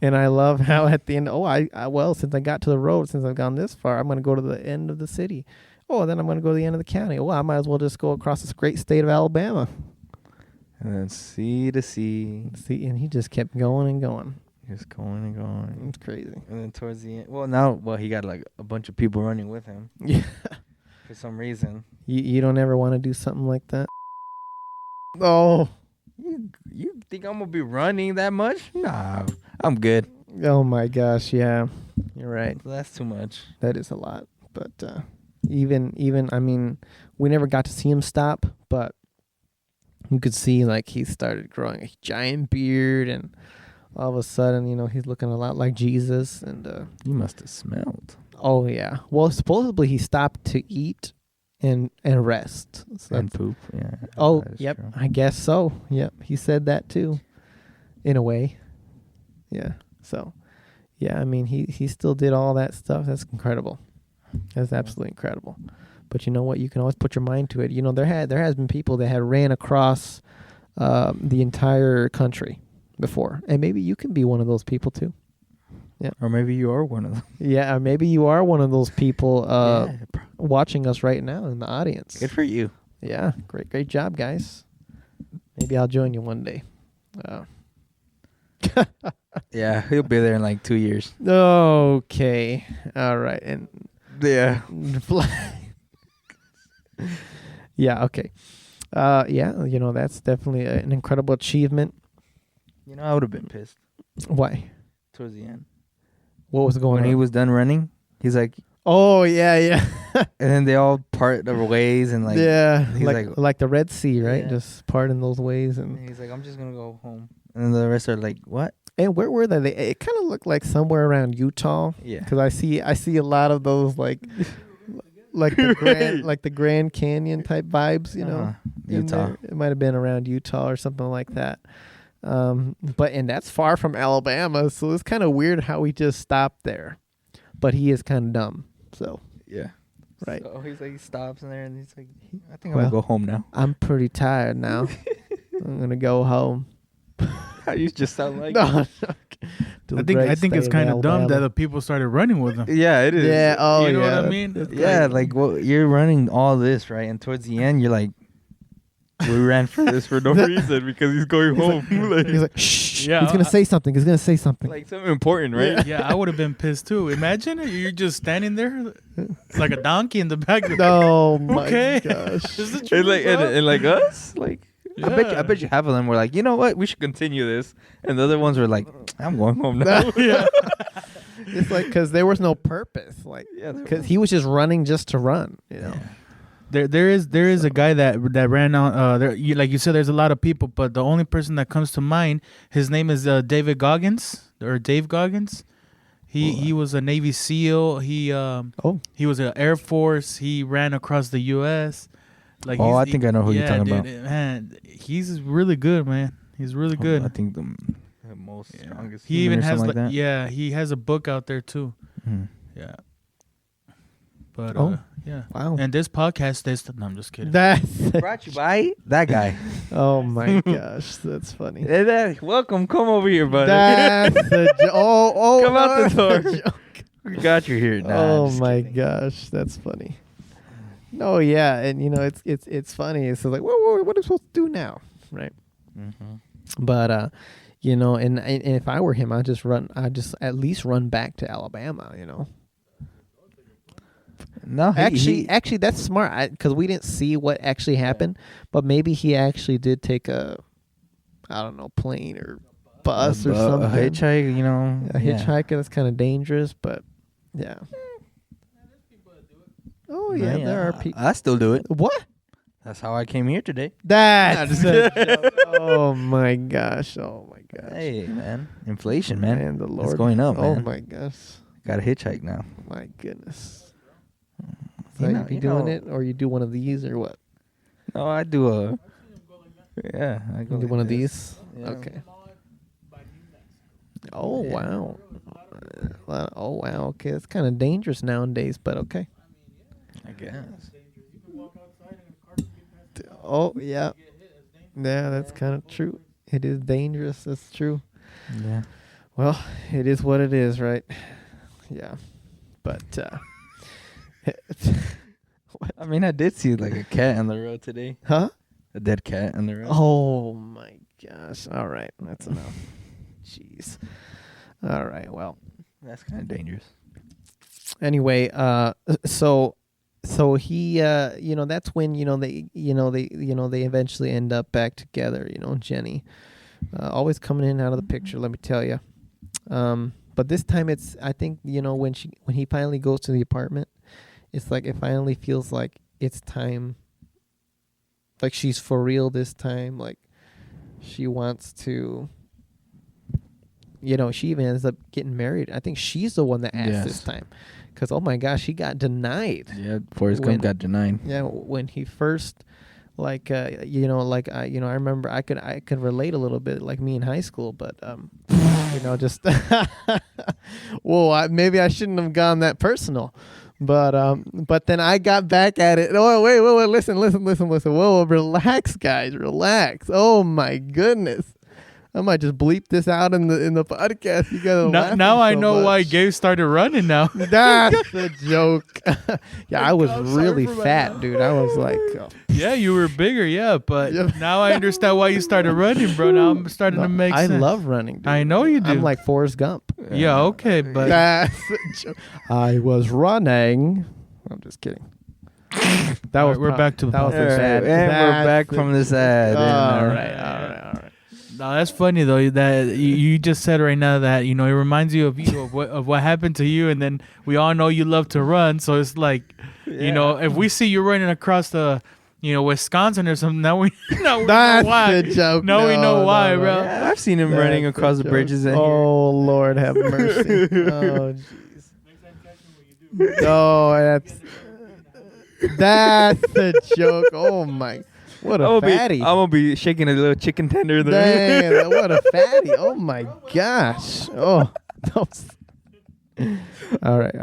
and I love how at the end, well, since I got to the road, since I've gone this far, I'm going to go to the end of the city. Oh, then I'm going to go to the end of the county. Well, I might as well just go across this great state of Alabama. And then sea to sea. See, and he just kept going and going. Just going and going. It's crazy. And then towards the end, he got like a bunch of people running with him. Yeah. For some reason. You don't ever want to do something like that? Oh. You think I'm going to be running that much? Nah, I'm good. Oh, my gosh, yeah. You're right. That's too much. That is a lot. But even I mean, we never got to see him stop, but you could see like he started growing a giant beard, and all of a sudden, you know, he's looking a lot like Jesus. And You must have smelled. oh yeah, well, supposedly he stopped to eat and rest. So And poop, yeah. oh, That is yep, true. I guess so. Yep, he said that too, in a way. Yeah. So, yeah, I mean, he still did all that stuff. That's incredible. That's absolutely incredible. But you know what? You can always put your mind to it. You know, there has been people that had ran across the entire country, before, and maybe you can be one of those people too. Or maybe you are one of them. Yeah, or maybe you are one of those people Yeah, watching us right now in the audience. good for you. Yeah, great job, guys. Maybe I'll join you one day. Yeah, he'll be there in like 2 years. Okay, all right, and Yeah. yeah, okay, yeah, that's definitely an incredible achievement. I would have been pissed Why? towards the end. What was going When on? he was done running, he's like, Oh yeah. and then they all part their ways and like, yeah, he's like the Red Sea, right? Yeah. Just part in those ways, and and he's like, I'm just gonna go home. And then the rest are like, what? where were they? It kind of looked like somewhere around Utah, Yeah. because I see a lot of those like the Grand Canyon type vibes, in Utah. there. It might have been around Utah or something like that. But that's far from Alabama, so it's kind of weird how he just stopped there. But he is kind of dumb, so Yeah. right. So he's like, he stops in there and he's like, I think Well, I'm gonna go home now. I'm pretty tired now. I'm gonna go home. How you just sound like No, I think it's kind of dumb that the people started running with him. Yeah, it is. Yeah. Oh, You know yeah. what I mean? That's Yeah, great. like well, you're running all this, right? And towards the end, you're like, we ran for this for no reason because he's going home. He's like, shh. Yeah, He's gonna say something. He's gonna say something. like something important, right? Yeah, I would have been pissed too. Imagine you're just standing there like a donkey in the back. Oh my Okay. gosh. Is it true, And like, bro? and like us, like Yeah. I bet you half of them were like, you know what, we should continue this, and the other ones were like, I'm going home now. Yeah. It's like because there was no purpose, like Yeah, because he was just running just to run. There is a guy that ran on like you said, there's a lot of people, but the only person that comes to mind, his name is David Goggins or Dave Goggins. He was a Navy SEAL. He was an Air Force. He ran across the U.S. Like I think I know who you're talking about. Man, he's really good, man. He's really good. I think the most strongest. He even human or has something like that. he has a book out there too. Mhm. Yeah. But yeah. Wow. And this podcast is no, I'm just kidding. That's Brought you by that guy. oh my gosh, that's funny. Hey, welcome, come over here, buddy. That's a oh Come out the that's a door. joke. We got you here. Nah, Oh just my kidding. gosh, that's funny. No, yeah, and it's funny. It's like, what are we supposed to do now, right? Mhm. But and if I were him, I'd just at least run back to Alabama. No, Actually, that's smart because we didn't see what actually happened. But maybe he actually did take a, I don't know, plane or bus or something. A hitchhike, A hitchhiker. That's kind of dangerous, but yeah. Oh yeah, there are people. I still do it. What? That's how I came here today. That's a joke. Oh my gosh. Oh my gosh. Hey, man. Inflation, man. Man, the Lord. It's going up, Oh man. my gosh. Got a hitchhike now. My goodness. You So know- you be you doing know- it, or you do one of these, or what? No, I do a... Yeah, I go You do like one of this. these? Yeah. Okay. Oh, Yeah. wow. Oh, wow. Okay. It's kind of dangerous nowadays, but okay. I guess. Oh, yeah. Yeah, that's kind of true. It is dangerous. That's true. Yeah. Well, it is what it is, right? Yeah. But, I mean, I did see like a cat on the road today. huh? A dead cat on the road. Oh, my gosh. All right. That's enough. Jeez. All right. Well, That's kind of dangerous. anyway, so he, that's when, they eventually end up back together, Jenny, always coming in and out of the picture, let me tell you. But this time it's, I think, when he finally goes to the apartment, it's like, it finally feels like it's time. Like she's for real this time. Like she wants to, she even ends up getting married. I think she's the one that asked this Yes. time. Because, oh my gosh, he got denied. Yeah, Forrest When- Gump got denied. Yeah, when he first, I remember I could relate a little bit, like me in high school, but just, whoa, maybe I shouldn't have gone that personal, but then I got back at it. Oh wait, listen. Whoa, relax, guys, relax. Oh my goodness. I might just bleep this out in the podcast. You guys now I know why Gabe started running now. That's a joke. Yeah, I was really fat, dude. I was like, Yeah, you were bigger, but Yep. now I understand why you started running, bro. Now I'm starting to make sense. I love running, dude. I know you do. I'm like Forrest Gump. Yeah, okay, but That's a joke. I was running. I'm just kidding. That was we're back to the that was a All right, bad. and we're back that's from this ad. All right. no, that's funny though that you just said right now that it reminds you of what happened to you, and then we all know you love to run, so it's like if we see you running across the Wisconsin or something, now we know That's why. a joke. Now we know why, no. bro. Yeah, I've seen him running That's across a the joke. bridges. In here. Oh Lord, have mercy. Oh jeez. Oh, that's a joke. Oh my, what a fatty. I'm gonna be shaking a little chicken tender there. Damn, what a fatty. Oh my gosh. Oh, that was... All right.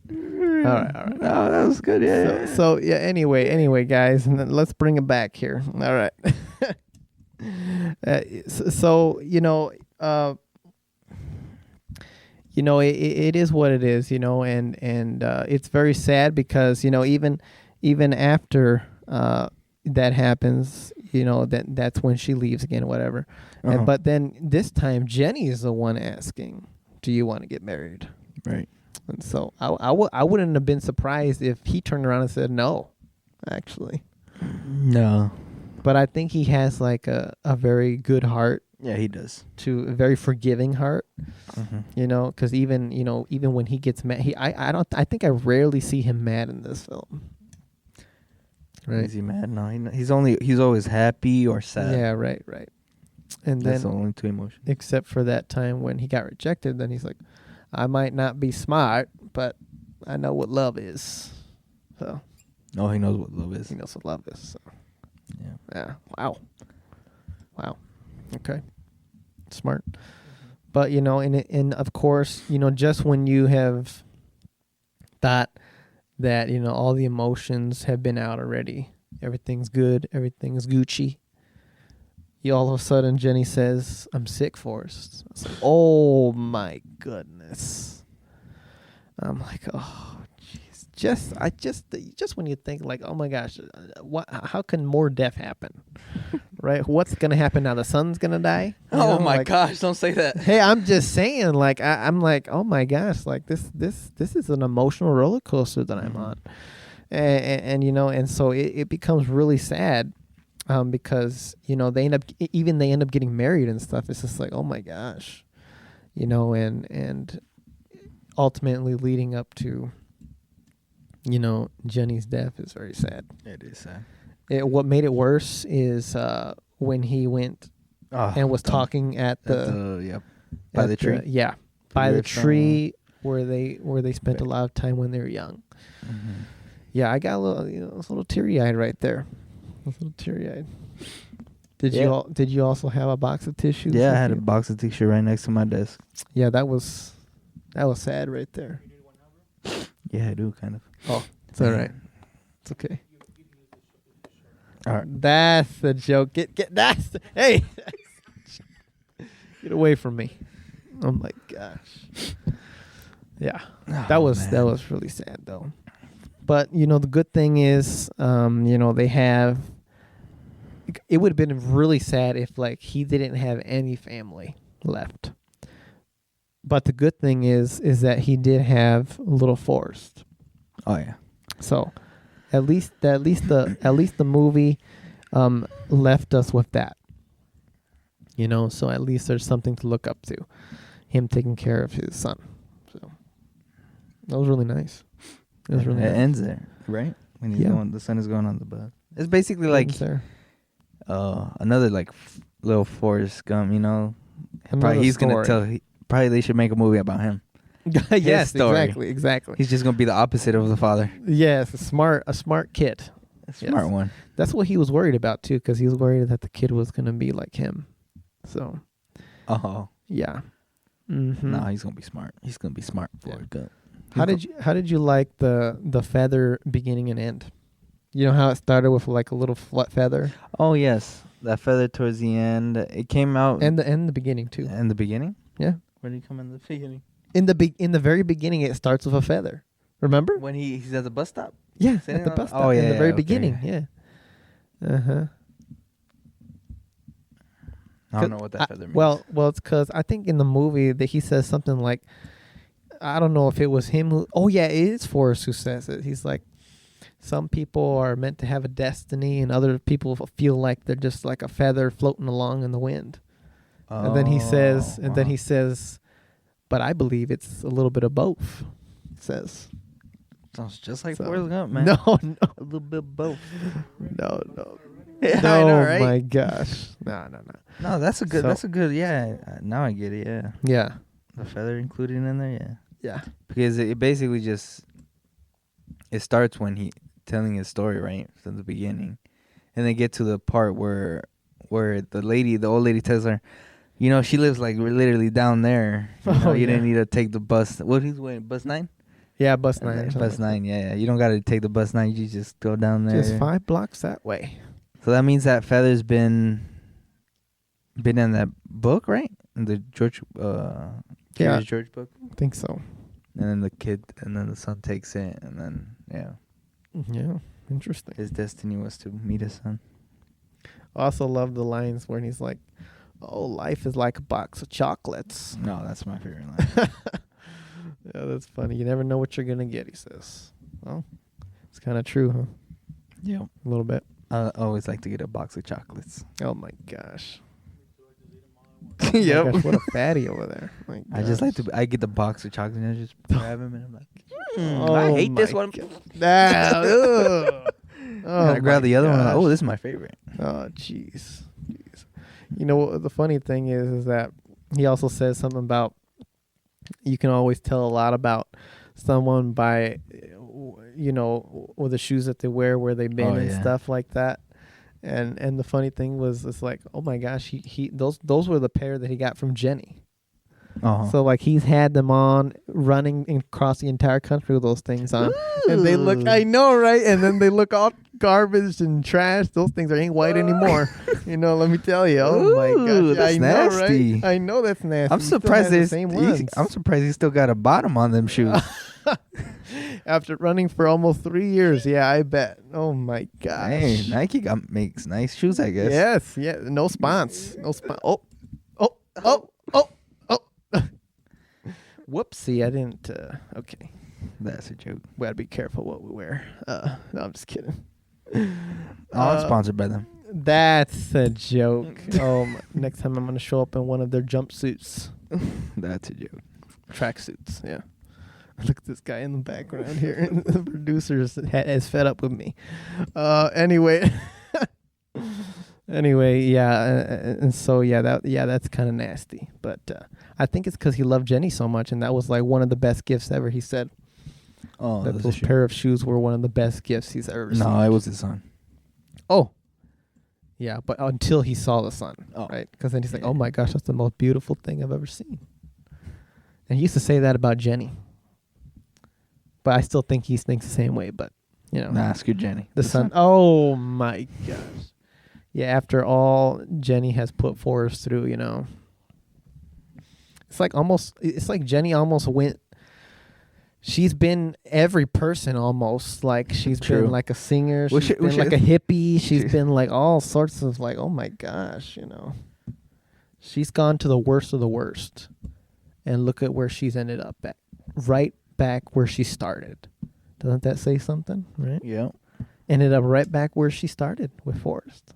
No, that was good. Yeah. So yeah. Anyway, guys, and then let's bring it back here. All right. It is what it is, and it's very sad because even after that happens, that's when she leaves again, whatever. Uh-huh. But then this time, Jenny is the one asking, "Do you want to get married?" Right. And so I wouldn't have been surprised if he turned around and said no, actually. No. But I think he has like a very good heart, Yeah, he does. to a very forgiving heart, Mm-hmm. because even when he gets mad, I think I rarely see him mad in this film. Right. Is he mad? No, he's always happy or sad. Yeah, right. And That's the then, only two emotions. except for that time when he got rejected, then he's like, I might not be smart, but I know what love is. So Oh, he knows what love is. he knows what love is. So. Yeah. Yeah. Wow. Okay. Smart. But and of course, just when you have thought that all the emotions have been out already, everything's good, everything's Gucci. All of a sudden, Jenny says, "I'm sick, Forrest." I was like, oh my goodness. I'm like, oh jeez. Just when you think like, oh my gosh, how can more death happen? Right? What's gonna happen now? The son's gonna die? Oh my gosh! Don't say that. Hey, I'm just saying. Like, I'm like, oh my gosh! Like this is an emotional roller coaster that I'm on, and so it becomes really sad, because they end up getting married and stuff. It's just like, oh my gosh, and ultimately leading up to Jenny's death is very sad. It is sad. What made it worse is when he went and was talking at by the tree. By the gravestone. tree where they spent a lot of time when they were young. Mm-hmm. Yeah, I got a little teary eyed right there. I was a little teary eyed. Did you also have a box of tissues? Yeah, I with had you? a box of tissue right next to my desk. Yeah, that was sad right there. Yeah, I do kind of. Oh, it's all right. It's okay. All right. That's the joke. Hey, get away from me. Oh my gosh. Yeah, that was really sad though. But the good thing is, they have. It would have been really sad if he didn't have any family left. But the good thing is that he did have little Forrest. Oh yeah. So, at least the movie left us with that. So at least there's something to look up to. Him taking care of his son. So that was really nice. It was really It nice. ends there, right? When he's the son is going on the bus. It's basically It like ends there. another little Forrest Gump, Another Probably he's story. gonna tell. Probably they should make a movie about him. Yes, story. exactly. He's just gonna be the opposite of the father. Yes, a smart kid. A smart one. That's what he was worried about too, because he was worried that the kid was gonna be like him. So, Oh yeah. Mm-hmm. no, he's gonna be smart. He's gonna be smart for it. How did you like the feather beginning and end? You know how it started with like a little feather? Oh yes. That feather towards the end. It came out And the beginning too. in the beginning. Yeah. When did he come in the beginning? In the very beginning, it starts with a feather. Remember? When he's at the bus stop. Yeah, Sitting at the on- bus stop. oh, in yeah, the very okay. beginning. Yeah. I don't know what that feather means. Well, it's because I think in the movie that he says something like, I don't know if it was him who. Oh yeah, it is Forrest who says it. He's like, some people are meant to have a destiny, and other people feel like they're just like a feather floating along in the wind. And then he says, but I believe it's a little bit of both. It says. Sounds just like So- Forrest Gump, man. No, A little bit of both. no. Yeah, No, I know, right? my gosh. No. No, that's a good. So- That's a good. Yeah, now I get it. Yeah, Yeah. the feather included in there. Yeah, Yeah. because it basically just it starts when he telling his story right from the beginning, and they get to the part where the old lady tells her, you know, she lives like literally down there. You know, you didn't need to take the bus. What he's waiting, bus 9? Yeah, bus 9. Bus 9. Yeah. You don't got to take the bus 9. You just go down there. Just 5 blocks that way. So that means that feather's been in that book, right? In the George Curious George book. I think so. And then the son takes it, and then Yeah. Interesting. his destiny was to meet his son. I also love the lines where he's like, oh, life is like a box of chocolates. No, that's my favorite line. Yeah, that's funny. You never know what you're going to get, he says. Well, it's kind of true, huh? Yeah. A little bit. I always like to get a box of chocolates. Oh, my gosh. Yep. My gosh, what a fatty over there. My I just like gosh. I get the box of chocolates and I just grab them and I'm like, Oh I hate this my one. God. Ugh. I grab my the other one. I'm like, gosh. oh, this is my favorite. Oh, jeez. You know, what the funny thing is that he also says something about you can always tell a lot about someone by, you know, with the shoes that they wear, where they've been, and stuff like that. And the funny thing was, it's like, oh my gosh, he those were the pair that he got from Jenny. Uh-huh. So like he's had them on running across the entire country with those things on, and they look, I know, right? And then they look all garbage and trash. Those things ain't white anymore. You know, let me tell you. Oh my gosh, that's I know, nasty. right? I know that's nasty. I'm He still surprised has the same ones. I'm surprised he still got a bottom on them shoes. After running for almost 3 years, yeah, I bet. Oh my gosh. Hey, Nike makes nice shoes, I guess. Yes, yeah. No spons. No spons. Oh. Whoopsie, I didn't. Okay. That's a joke. We gotta be careful what we wear. No, I'm just kidding. I'm sponsored by them. That's a joke. Next time I'm gonna show up in one of their jumpsuits, That's a joke. tracksuits. Yeah. Look at this guy in the background here. The producer is fed up with me. Anyway. Anyway, yeah, and so that's kind of nasty. But I think it's because he loved Jenny so much, and that was like one of the best gifts ever. He said Oh, that that's those pair of shoes were one of the best gifts he's ever seen. No, it was his son. Oh, yeah, but until he saw the sun, right? Because then he's like, "Oh my gosh, that's the most beautiful thing I've ever seen." And he used to say that about Jenny, but I still think he thinks the same way. But you know, Nah, screw Jenny. the sun. Oh my gosh. Yeah, after all Jenny has put Forrest through, you know. It's like Jenny almost went. She's been every person almost. Like she's True. been like a singer. She's been like a hippie. She's been like all sorts of like, oh my gosh, you know. She's gone to the worst of the worst. And look at where she's ended up at. Right back where she started. Doesn't that say something? Right? Yeah. Ended up right back where she started with Forrest.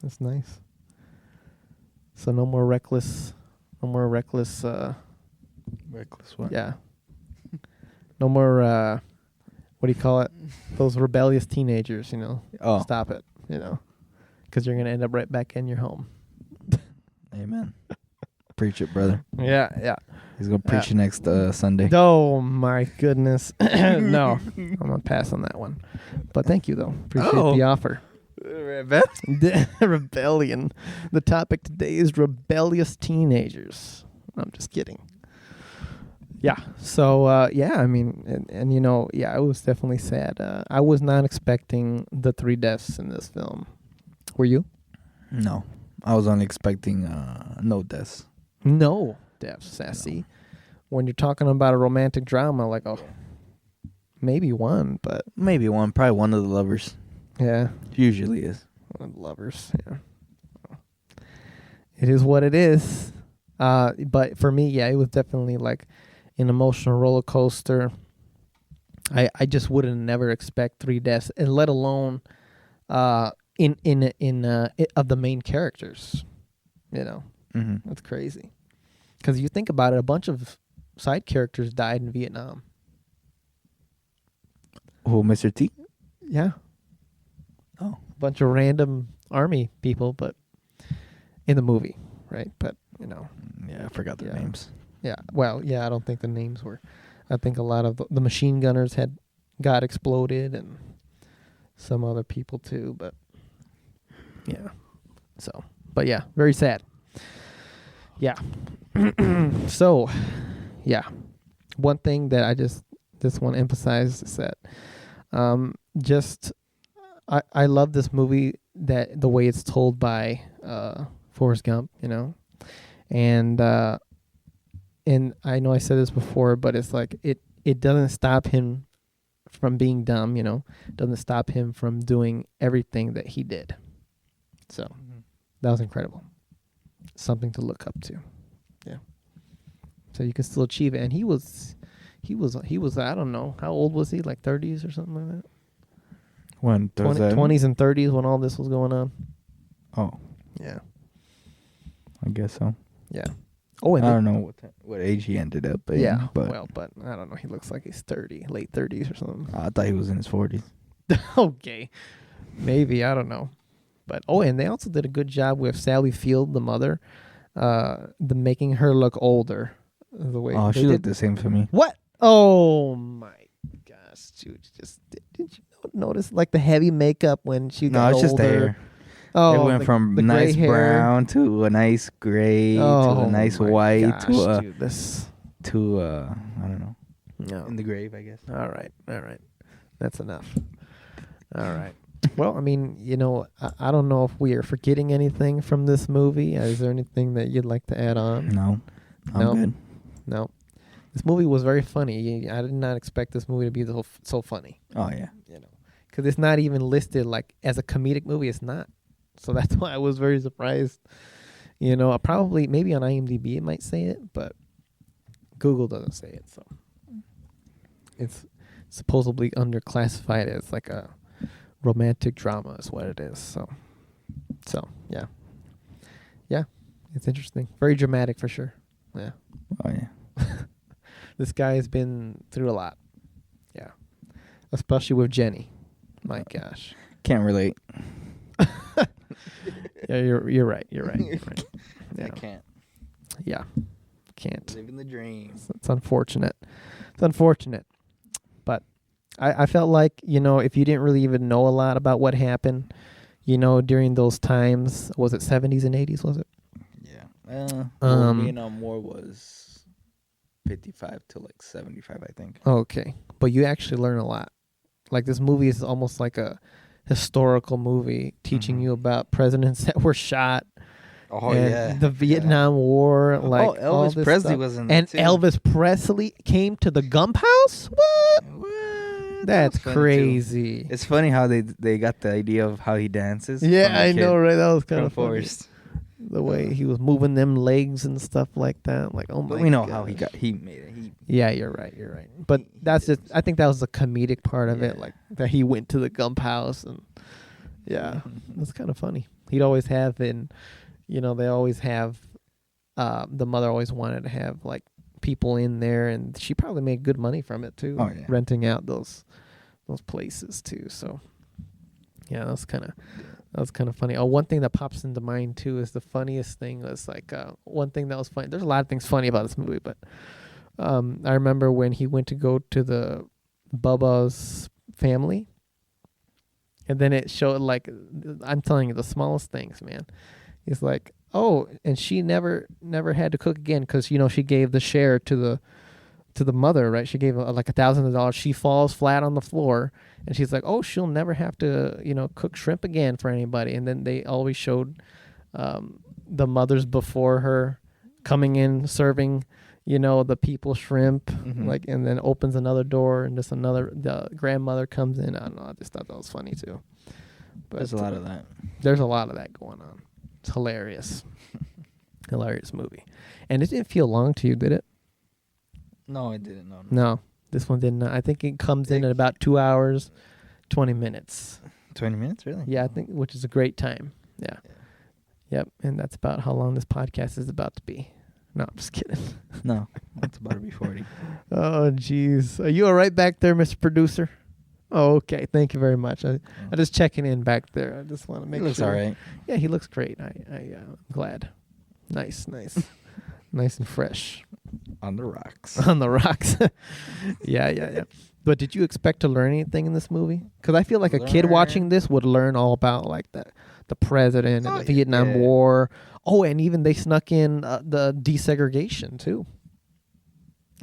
That's nice. So no more reckless. Reckless what? Yeah. No more. What do you call it? Those rebellious teenagers. You know. Oh. Stop it. You know. Because you're gonna end up right back in your home. Amen. Preach it, brother. Yeah. He's gonna preach it next Sunday. Oh my goodness. No, I'm gonna pass on that one. But thank you though. Appreciate the offer. Rebellion. The topic today is rebellious teenagers. I'm just kidding. Yeah. So I mean, and you know, yeah, it was definitely sad. I was not expecting the 3 deaths in this film. Were you? No, I was only expecting no deaths. No deaths, sassy. When you're talking about a romantic drama, like, oh, maybe one, but Maybe one, probably one of the lovers. yeah, Usually is. one of the lovers. Yeah, it is what it is. But for me, yeah, it was definitely like an emotional roller coaster. I just wouldn't never expect 3 deaths, and let alone of the main characters. You know, Mm-hmm. that's crazy. Because you think about it, a bunch of side characters died in Vietnam. Who, Mr. T? Yeah, Oh. a bunch of random army people, but in the movie, right? But you know, Yeah, I forgot their Yeah. names. yeah. Well, yeah, I don't think the names were. I think a lot of the machine gunners got exploded, and some other people too. But yeah, so but yeah, very sad. Yeah. So, yeah, one thing that I just want to emphasize is that just I love this movie, that the way it's told by Forrest Gump, you know, and I know I said this before, but it's like it doesn't stop him from being dumb, you know, doesn't stop him from doing everything that he did. So that was incredible. Something to look up to. Yeah. So you can still achieve it. And he was I don't know, how old was he? Like 30s or something like that? When? 20s and 30s when all this was going on. Oh, Yeah. I guess so. Yeah. Oh, and I don't know what age he ended up in. yeah. But But I don't know. He looks like he's 30, late 30s or something. I thought he was in his 40s. Okay. Maybe, I don't know. But and they also did a good job with Sally Field, the mother, the making her look older. The way Oh, they she did. looked the same to me. What? Oh my gosh, dude! Did you notice like the heavy makeup when she got No, it's older? just the hair. Oh, It went from the gray nice hair. brown to a nice gray to a nice my white gosh, dude, this. to I don't know, No. in the grave, I guess. All right. That's enough. All right. Well, I mean, you know, I don't know if we are forgetting anything from this movie. Is there anything that you'd like to add on? No, I'm No. good. No. This movie was very funny. I did not expect this movie to be so funny. Oh yeah. You know, because it's not even listed like as a comedic movie. It's not. So that's why I was very surprised. You know, probably maybe on IMDb it might say it, but Google doesn't say it. So it's supposedly underclassified as like a romantic drama is what it is. So yeah, it's interesting. Very dramatic for sure. Yeah, Oh yeah. this guy has been through a lot. Yeah, especially with Jenny. My gosh. Can't relate. Yeah, you're right. You're right. Yeah. I can't. Yeah, can't. Living the dream. It's unfortunate. It's unfortunate. But I felt like, you know, if you didn't really even know a lot about what happened, you know, during those times, was it 70s and 80s, was it? Yeah. Vietnam War was 55 to like 75, I think. Okay. But you actually learn a lot. Like this movie is almost like a historical movie teaching you about presidents that were shot. Oh And the Vietnam War, like all Elvis this Presley stuff. was in And that too. Elvis Presley came to the Gump House? What? That's funny, too. crazy. It's funny how they got the idea of how he dances. Yeah, from the I kid, know, right? That was kind From of funny. Forrest. The way he was moving them legs and stuff like that. Like, oh my god. But we know how he made it. Yeah, you're right. But that's just, I think that was the comedic part of it, Yeah. like that he went to the Gump House, and yeah, that's kind of funny. He'd always have, and you know, they always have, the mother always wanted to have like people in there, and she probably made good money from it too. Oh, yeah. Renting out those places too. So yeah, that's kind of funny. Oh, one thing that pops into mind too is the funniest thing was like one thing that was funny. There's a lot of things funny about this movie, but I remember when he went to go to the Bubba's family, and then it showed like, I'm telling you, the smallest things, man. He's like, oh, and she never had to cook again because, you know, she gave the share to to the mother, right? She gave like $1,000. She falls flat on the floor, and she's like, "Oh, she'll never have to, cook shrimp again for anybody." And then they always showed the mothers before her coming in, serving, the people shrimp, like, and then opens another door, and the grandmother comes in. I don't know. I just thought that was funny too. But there's a lot of that. There's a lot of that going on. It's hilarious. Hilarious movie. And it didn't feel long to you, did it? No, it didn't. No. No, this one didn't. I think it comes in at about 2 hours, 20 minutes. 20 minutes, really? Yeah, I think, which is a great time. Yeah. Yep. And that's about how long this podcast is about to be. No, I'm just kidding. No, it's about to be 40. Oh, jeez. Are you all right back there, Mr. Producer? Oh, okay. Thank you very much. I'm just checking in back there. I just want to make sure. He looks all right. Yeah, he looks great. I'm glad. Nice. Nice and fresh. On the rocks. On the rocks. Yeah. But did you expect to learn anything in this movie? Because I feel like a kid watching this would learn all about like the president and the Vietnam War. Oh, and even they snuck in the desegregation too.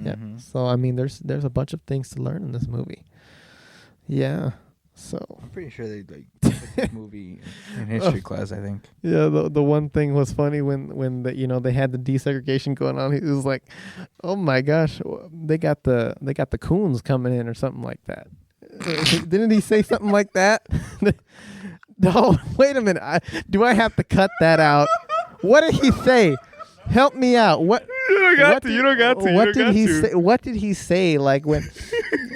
Yeah. So I mean, there's a bunch of things to learn in this movie. Yeah. So I'm pretty sure they took this movie in history class, I think. Yeah, the one thing was funny when they had the desegregation going on. He was like, "Oh my gosh, they got the coons coming in or something like that." Didn't he say something like that? No, wait a minute. Do I have to cut that out? What did he say? Help me out. What? You don't got to. What did he say? What did he say? Like when,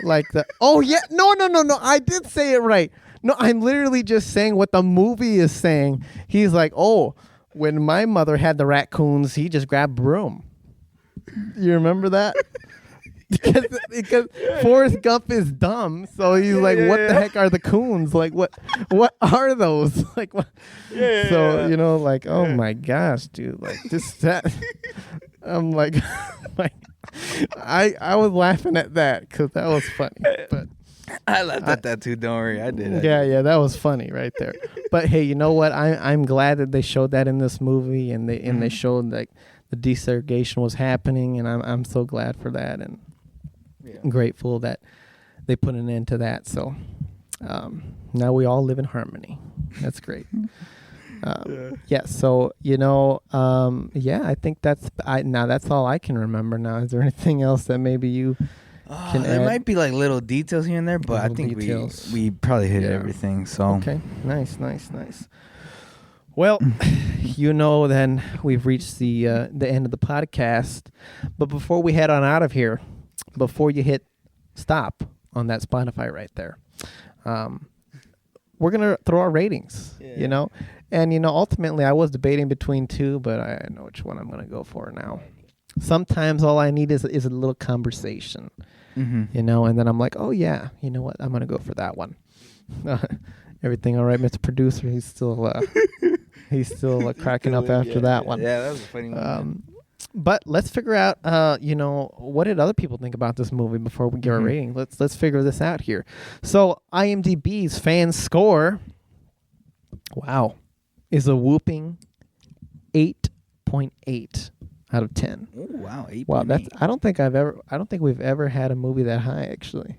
like the. Oh yeah, no. I did say it right. No, I'm literally just saying what the movie is saying. He's like, oh, when my mother had the raccoons, he just grabbed broom. You remember that? because Forrest Gump is dumb, so he's like, what the heck are the coons? Like, what are those? Like, what? Like, oh my gosh, dude, like that. I'm like, I was laughing at that because that was funny, but I laughed at that too. Don't worry, I did. Yeah, that was funny right there. But hey, you know what? I'm glad that they showed that in this movie, and they showed like the desegregation was happening, and I'm so glad for that, and grateful that they put an end to that. So now we all live in harmony. That's great. So I think that's all I can remember now. Is there anything else that maybe you can there add? might be like little details here and there, but I think we probably hit everything. So okay, nice. Well, then we've reached the end of the podcast. But before we head on out of here, before you hit stop on that Spotify right there, we're gonna throw our ratings. And ultimately I was debating between two, but I know which one I'm gonna go for now. Sometimes all I need is a little conversation, and then I'm like, oh yeah, you know what, I'm gonna go for that one. Everything all right, Mr. Producer? He's still cracking up after that one. Yeah, that was a funny one. But let's figure out, what did other people think about this movie before we give our rating? Let's figure this out here. So IMDb's fan score, wow, is a whooping 8.8 out of 10. Oh wow, 8.8. Wow, I don't think we've ever had a movie that high actually.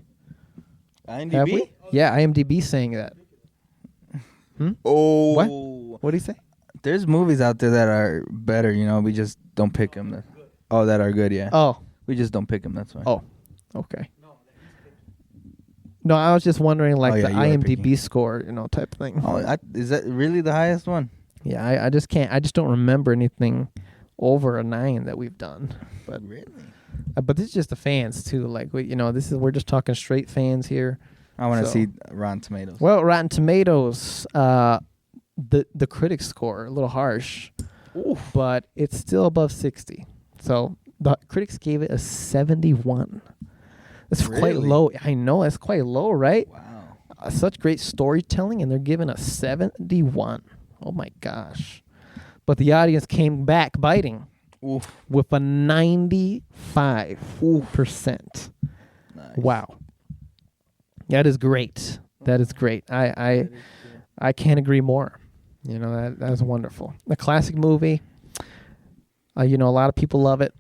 IMDb? Have we? Yeah, IMDb saying that. Oh, what do you say? There's movies out there that are better, we just don't pick them. That are good, yeah. Oh. We just don't pick them, that's why. Oh, okay. No, I was just wondering, like, the IMDb score, type thing. Oh, is that really the highest one? Yeah, I just don't remember anything over a 9 that we've done. But really? But this is just the fans, too. Like, we're just talking straight fans here. I want to see Rotten Tomatoes. Well, Rotten Tomatoes, the critics score, a little harsh, but it's still above 60. So the critics gave it a 71. That's quite low. I know, that's quite low, right? Wow. Such great storytelling, and they're giving a 71. Oh, my gosh. But the audience came back biting with a 95%. Nice. Wow. That is great. That is great. I can't agree more. That is wonderful. A classic movie. A lot of people love it.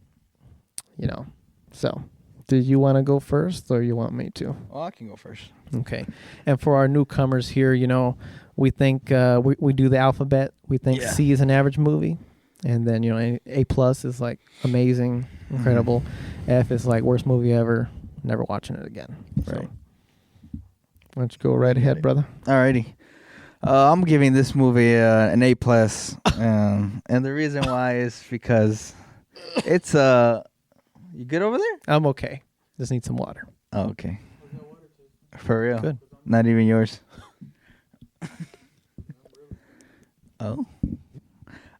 So Did you want to go first, or you want me to? Oh, I can go first. Okay. And for our newcomers here, we think we do the alphabet. We think Yeah. C is an average movie, and then A plus is like amazing, incredible. F is like worst movie ever. Never watching it again. Right. So, why don't you go right ahead, brother? Alrighty. I'm giving this movie an A plus, and the reason why is because it's You good over there? I'm okay. Just need some water. Oh, okay. For real? Good. Not even yours. Oh.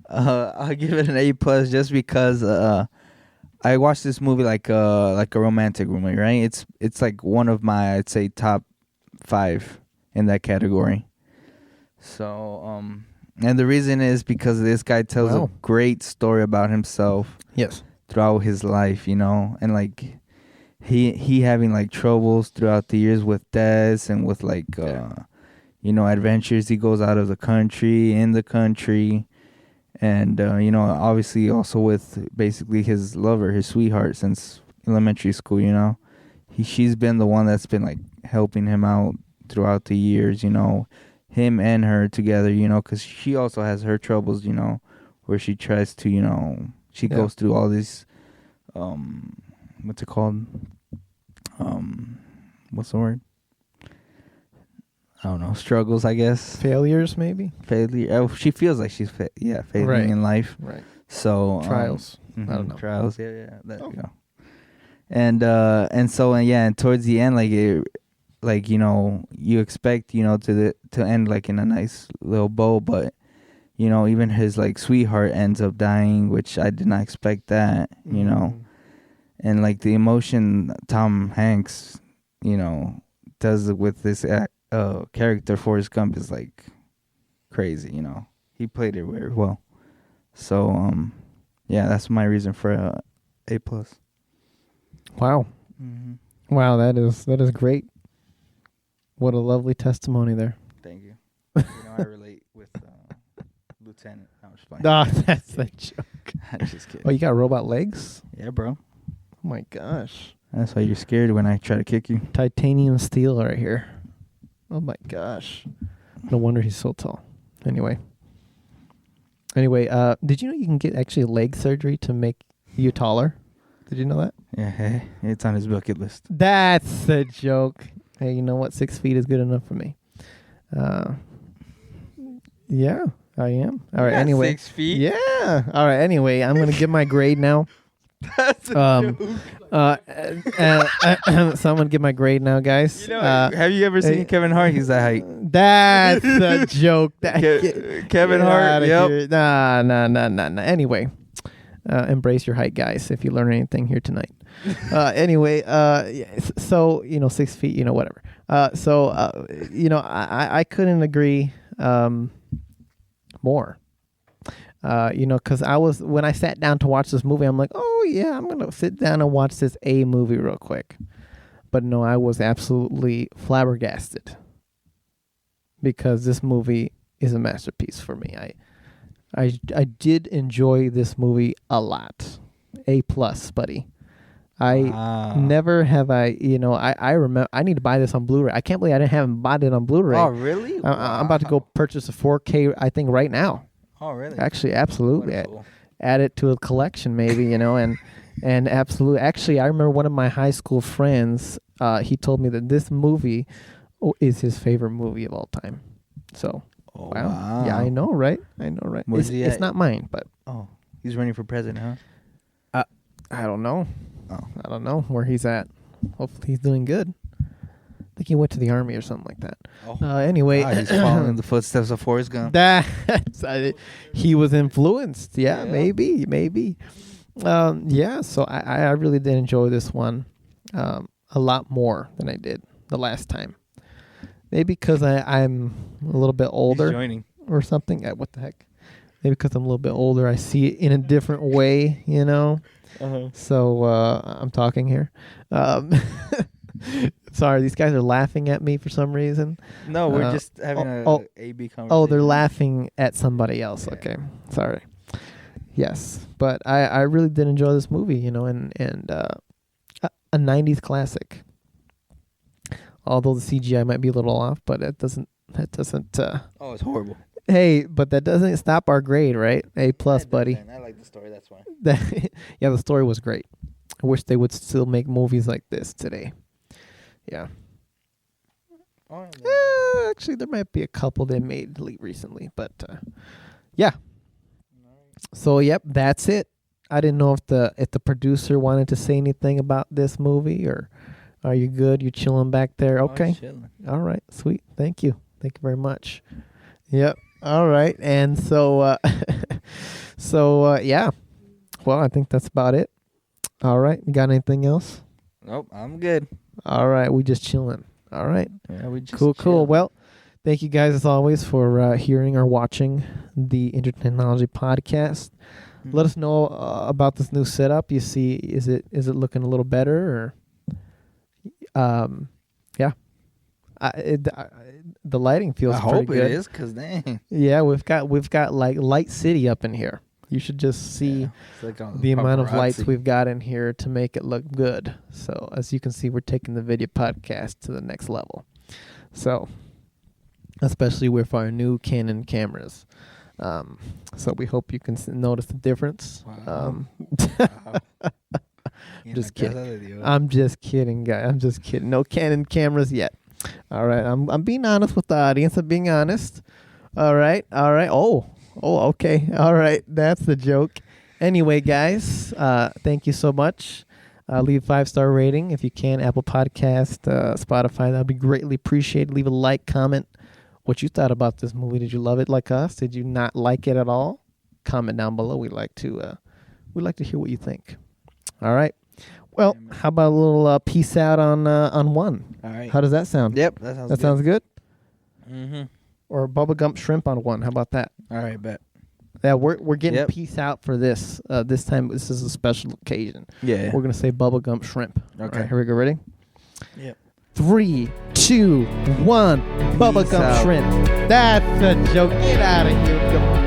I'll give it an A plus just because I watched this movie like a romantic movie, right? It's like one of my, I'd say, top 5 in that category. So and the reason is because this guy tells a great story about himself. Yes. Throughout his life, and like he having like troubles throughout the years with deaths and with like adventures. He goes out of the country, in the country, and obviously also with basically his lover, his sweetheart since elementary school. She's been the one that's been like helping him out throughout the years, him and her together, because she also has her troubles, where she tries to, she goes through all these, what's it called? What's the word? I don't know. Struggles, I guess. Failures, maybe? Failure. Oh, she feels like she's failing in life. Right. So trials. I don't know. Trials. Yeah. There you go. And towards the end, you expect to end like in a nice little bow, but even his like sweetheart ends up dying, which I did not expect that, and like the emotion Tom Hanks, does with this character Forrest Gump is like crazy, he played it very well. So that's my reason for A plus. Wow. Mm-hmm. Wow, that is great. What a lovely testimony there. Thank you. I relate with Lieutenant. No, I'm just playing. Ah, that's a joke. I'm just kidding. Oh, you got robot legs? Yeah, bro. Oh my gosh. That's why you're scared when I try to kick you. Titanium steel right here. Oh my gosh. No wonder he's so tall. Anyway, did you know you can get actually leg surgery to make you taller? Did you know that? Yeah, hey, it's on his bucket list. That's a joke. Hey, you know what? 6 feet is good enough for me. Yeah, I am. All right. Anyway, 6 feet. Yeah. All right. Anyway, I'm gonna give my grade now. That's a joke. So I'm gonna give my grade now, guys. Have you ever seen Kevin Hart? He's that height. That's a joke. Kevin Hart. Yep. Nah. Anyway, embrace your height, guys. If you learn anything here tonight. Anyway, so 6 feet. Whatever. I couldn't agree more. Because when I sat down to watch this movie, I'm like, oh yeah, I'm gonna sit down and watch this A movie real quick. But no, I was absolutely flabbergasted because this movie is a masterpiece for me. I did enjoy this movie a lot. A plus, buddy. Never have I remember. I need to buy this on Blu-ray. I can't believe I haven't bought it on Bluray. Oh, really? I'm about to go purchase a 4K, I think, right now. Oh, really? Actually, absolutely. Wonderful. Add it to a collection, maybe, and absolutely. Actually, I remember one of my high school friends, he told me that this movie is his favorite movie of all time. So, wow. Yeah, I know, right? It's not mine, but. Oh, he's running for president, huh? I don't know. Oh. I don't know where he's at. Hopefully he's doing good. I think he went to the army or something like that. Oh. Anyway. He's following in the footsteps of Forrest Gump. He was influenced. Yeah. Maybe. So I really did enjoy this one a lot more than I did the last time. Maybe because I'm a little bit older. He's joining. Or something. What the heck? Maybe because I'm a little bit older, I see it in a different way, Uh-huh. So I'm talking here. Sorry, these guys are laughing at me for some reason. No, we're just having a A-B conversation. Oh, they're laughing at somebody else. Yeah. Okay, sorry. Yes, but I really did enjoy this movie, and a 90s classic. Although the CGI might be a little off, but that doesn't Oh, it's horrible. hey, but that doesn't stop our grade, right? A plus, buddy. I like the story. That's why. Yeah, the story was great. I wish they would still make movies like this today. Yeah. Actually, there might be a couple they made recently, but yeah. So yep, that's it. I didn't know if the producer wanted to say anything about this movie, or are you good? You chilling back there? Okay. All right, sweet. Thank you very much. Yep. All right, and so yeah. Well, I think that's about it. All right, you got anything else? Nope, I'm good. All right, we just chilling. All right. Yeah, we just Cool. Well, thank you guys as always for hearing or watching the Entertainology Podcast. Mm-hmm. Let us know about this new setup. You see, is it looking a little better, or yeah. The lighting feels pretty good. I hope it is, cause dang. Yeah, we've got like Light City up in here. You should just see the amount of lights we've got in here to make it look good. So as you can see, we're taking the video podcast to the next level. So especially with our new Canon cameras. So we hope you can notice the difference. Wow. Just kidding. I'm just kidding, guys. I'm just kidding. No Canon cameras yet. All right. I'm being honest with the audience. I'm being honest. All right. Oh, okay. All right. That's the joke. Anyway, guys, thank you so much. Leave a 5-star rating if you can. Apple Podcast, Spotify. That would be greatly appreciated. Leave a like, comment what you thought about this movie. Did you love it like us? Did you not like it at all? Comment down below. We'd like to hear what you think. All right. Well, how about a little peace out on one? All right. How does that sound? Yep, that sounds good. Mm-hmm. Or bubblegum shrimp on one. How about that? All right, bet. Yeah, we're getting peace out for this. This time, this is a special occasion. Yeah. We're gonna say bubblegum shrimp. Okay. All right, here we go. Ready? Yep. 3, 2, 1. Bubblegum out. shrimp. That's a joke. Get out of here. Come on.